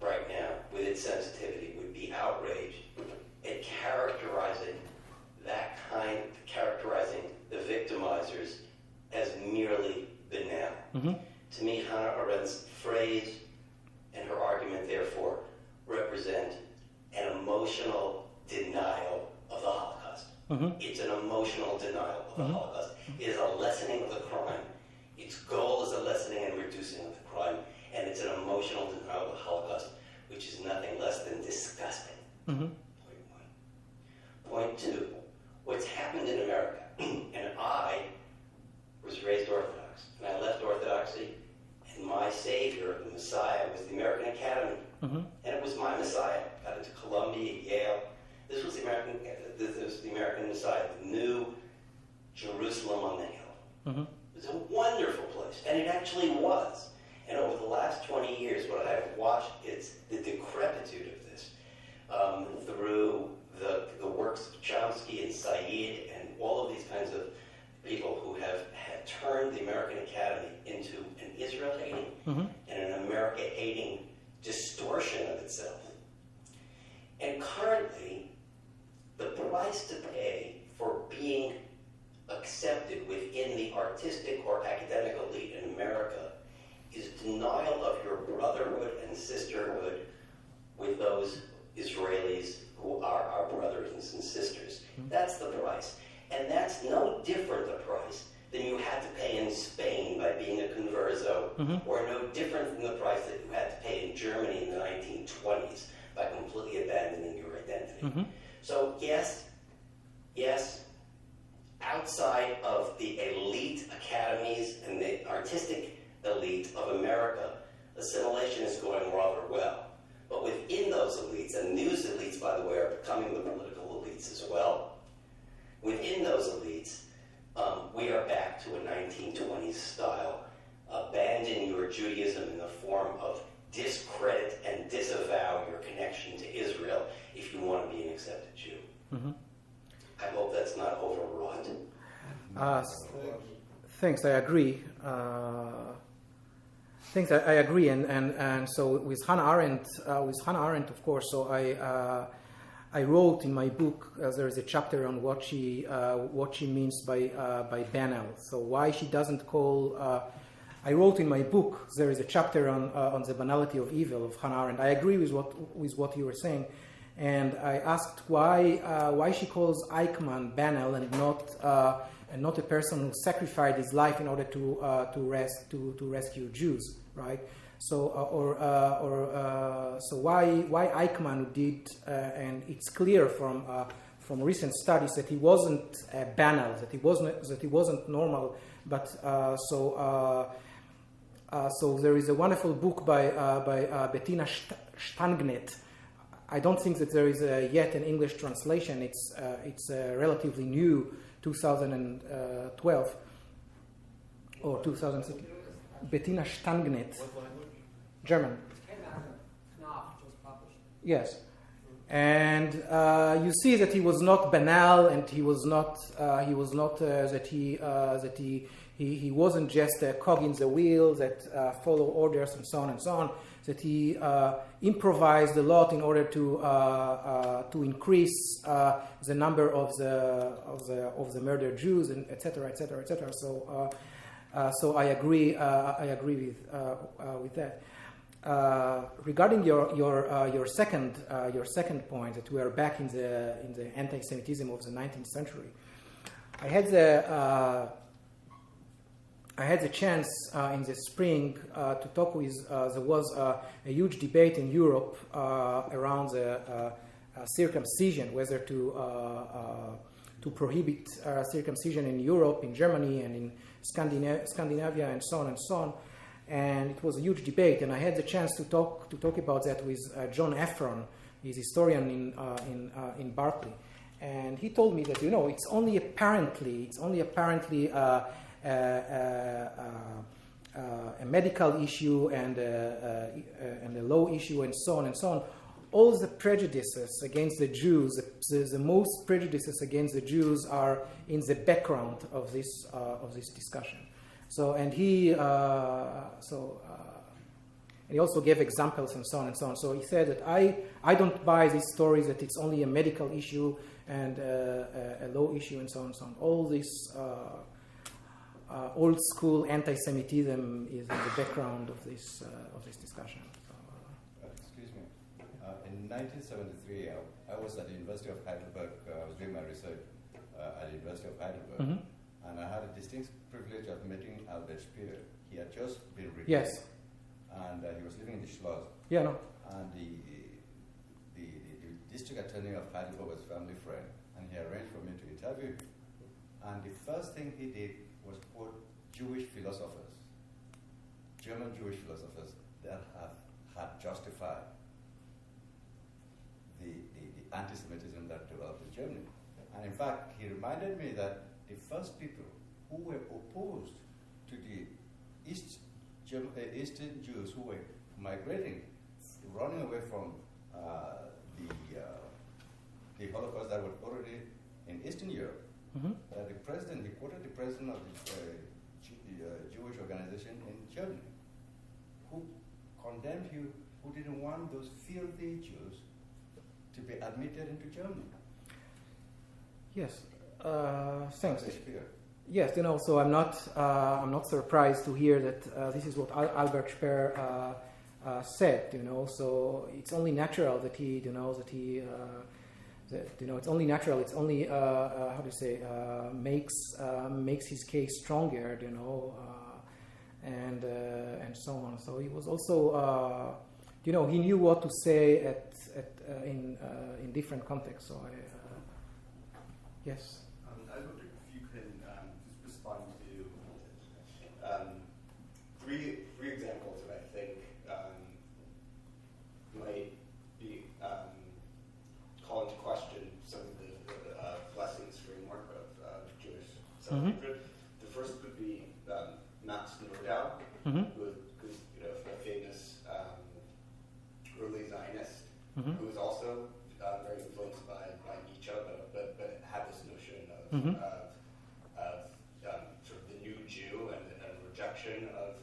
right now, with its sensitivity, would be outraged at characterizing the victimizers as merely banal. To me, Hannah Arendt's phrase and her argument, therefore, represent an emotional denial of the Holocaust. It's an emotional denial of the Holocaust. It is a lessening of the crime. Its goal is a lessening and reducing of the crime, and it's an emotional denial of the Holocaust, which is nothing less than disgusting. Point one. Point two, what's happened in America, and I was raised Orthodox, and I left Orthodoxy, and my savior, the Messiah, was the American Academy, and it was my Messiah. Got into Columbia, Yale. This was the American Messiah, the new Jerusalem on the hill. It was a wonderful place, and it actually was. And over the last 20 years, what I have watched is the decrepitude of this through the works of Chomsky and Said and all of these kinds of people who have turned the American Academy into an Israel-hating and an America-hating distortion of itself. And currently, the price to pay for being accepted within the artistic or academic elite in America is denial of your brotherhood and sisterhood with those Israelis who are our brothers and sisters. That's the price. And that's no different a price than you had to pay in Spain by being a converso, or no different than the price that you had to pay in Germany in the 1920s by completely abandoning your identity. So yes, outside of the elite academies and the artistic elite of America, assimilation is going rather well. But within those elites, and these elites, by the way, are becoming the political elites as well, within those elites, we are back to a 1920s style. Abandon your Judaism in the form of discredit and disavow your connection to Israel if you want to be an accepted Jew. I hope that's not overwrought. Thanks, I agree. I agree, and so with Hannah Arendt, of course. So I wrote in my book, there is a chapter on what she means by banal. So why she doesn't call. I wrote in my book, there is a chapter on the banality of evil of Hannah Arendt. I agree with what you were saying, and I asked why she calls Eichmann banal and not a person who sacrificed his life in order to rescue Jews, right? So so why Eichmann did, and it's clear from recent studies that he wasn't banal, that he wasn't normal, but so there is a wonderful book by Bettina Stangnet. I don't think that there is yet an English translation. It's relatively new, 2012 or 2006. Bettina Stangnet. What language? German. It came out of Knopf, just published. Yes. And you see that he was not banal, and he was not that he wasn't just a cog in the wheel that follow orders and so on and so on. That he improvised a lot in order to increase the number of the murdered Jews, and etc. etc. etc. So I agree with that. Regarding your second point, that we are back in the anti-Semitism of the 19th century, I had the chance in the spring to talk with. There was a huge debate in Europe around the circumcision, whether to prohibit circumcision in Europe, in Germany, and in Scandinavia, and so on and so on. And it was a huge debate, and I had the chance to talk about that with John Ephron. He's a historian in Berkeley, and he told me that it's only apparently a medical issue and a law issue and so on and so on. All the prejudices against the Jews, the most prejudices against the Jews, are in the background of this discussion. So, and he also gave examples and so on and so on. So he said that I don't buy these stories that it's only a medical issue and a law issue and so on and so on. All this old school anti-Semitism is in the background of this discussion. So, excuse me. In 1973, I was at the University of Heidelberg. I was doing my research at the University of Heidelberg. Mm-hmm. And I had a distinct privilege of meeting Albert Speer. He had just been released. Yes. And he was living in the Schloss. Yeah, no. And the district attorney of Heidelberg was a family friend. And he arranged for me to interview him. And the first thing he did was quote Jewish philosophers, German Jewish philosophers that had justified the anti-Semitism that developed in Germany. And in fact, he reminded me that the first people who were opposed to the Eastern Jews who were migrating, running away from the Holocaust that was already in Eastern Europe, mm-hmm. The president, he quoted the president of the Jewish organization in Germany, who condemned you, who didn't want those filthy Jews to be admitted into Germany. Yes. Thanks. Yes, so I'm not surprised to hear that this is what Albert Speer said. So it's only natural that he, it's only natural. It's only how to say makes his case stronger. And so on. So he was also, he knew what to say in different contexts. So yes. I wonder if you can just respond to three examples that I think might be call into question some of the blessings framework of Jewish self-hatred. Mm-hmm. The first would be Max Nordau, mm-hmm. who's a famous early Zionist, mm-hmm. who was also very influenced by Nietzsche, but had this notion of, mm-hmm. of sort of the new Jew and rejection of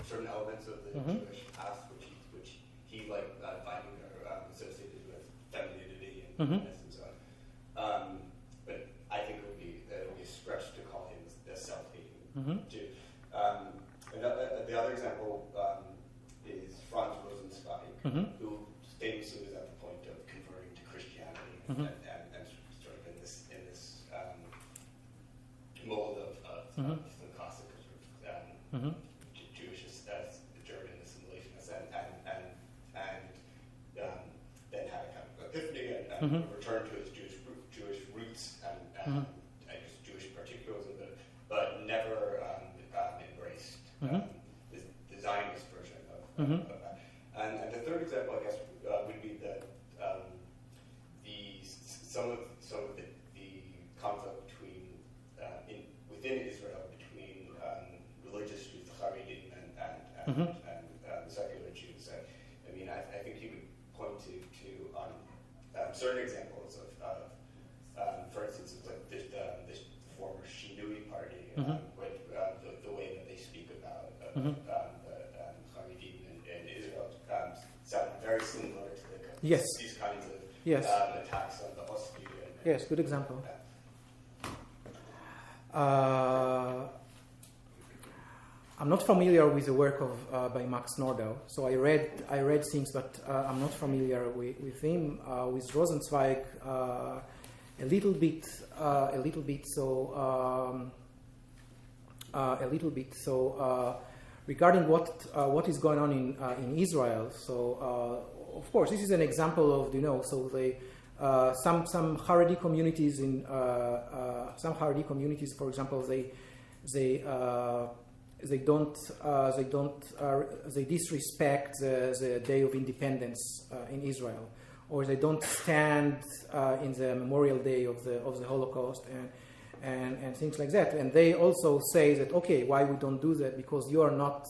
certain elements of the mm-hmm. Jewish past, which he finding are associated with independence and so on. But I think it would be a stretch to call him a self-hating Jew. The other example is Franz Rosenzweig, who famously was at the point of converting to Christianity and sort of in this mold of the classic sort of Jewish German assimilationists, and then had a kind of epiphany and returned to his Jewish roots and I guess Jewish particularism, but never embraced the Zionist version of that. And the third example, I guess, would be that some of the conflict between within Israel between religious Jews, the Haredim, and secular Jews. I mean, I think you would point to certain examples of for instance, like this former Shinui party, with the way that they speak about the Haredim in Israel sound very similar to these kinds of attacks on the Ostjuden. Yes, good example. I'm not familiar with the work of by Max Nordau, so I read things, but I'm not familiar with him. With Rosenzweig, a little bit. Regarding what is going on in Israel, so of course this is an example of so they some Haredi communities for example they disrespect the Day of Independence in Israel, or they don't stand in the Memorial Day of the Holocaust and things like that. And they also say that, okay, why we don't do that? Because you are not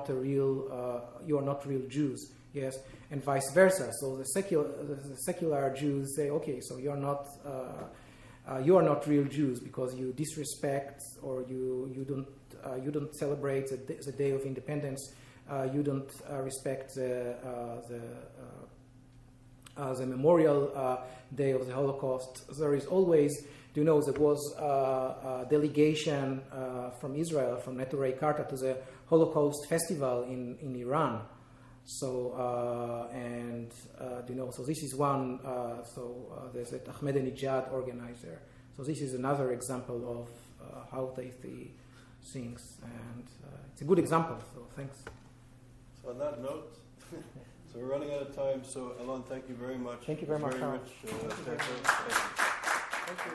real Jews, yes, and vice versa. So the secular Jews say, okay, so you are not real Jews because you disrespect or you don't celebrate the Day of Independence. You don't respect the Memorial Day of the Holocaust. There is always, there was a delegation from Israel, from Neturei Karta, to the Holocaust Festival in Iran. So so this is one. There's that Ahmadinejad organizer. So this is another example of how they see things, and it's a good example. So thanks. So on that note, so we're running out of time. So Alon, thank you very much. Thank you very much. Very rich. Thank you.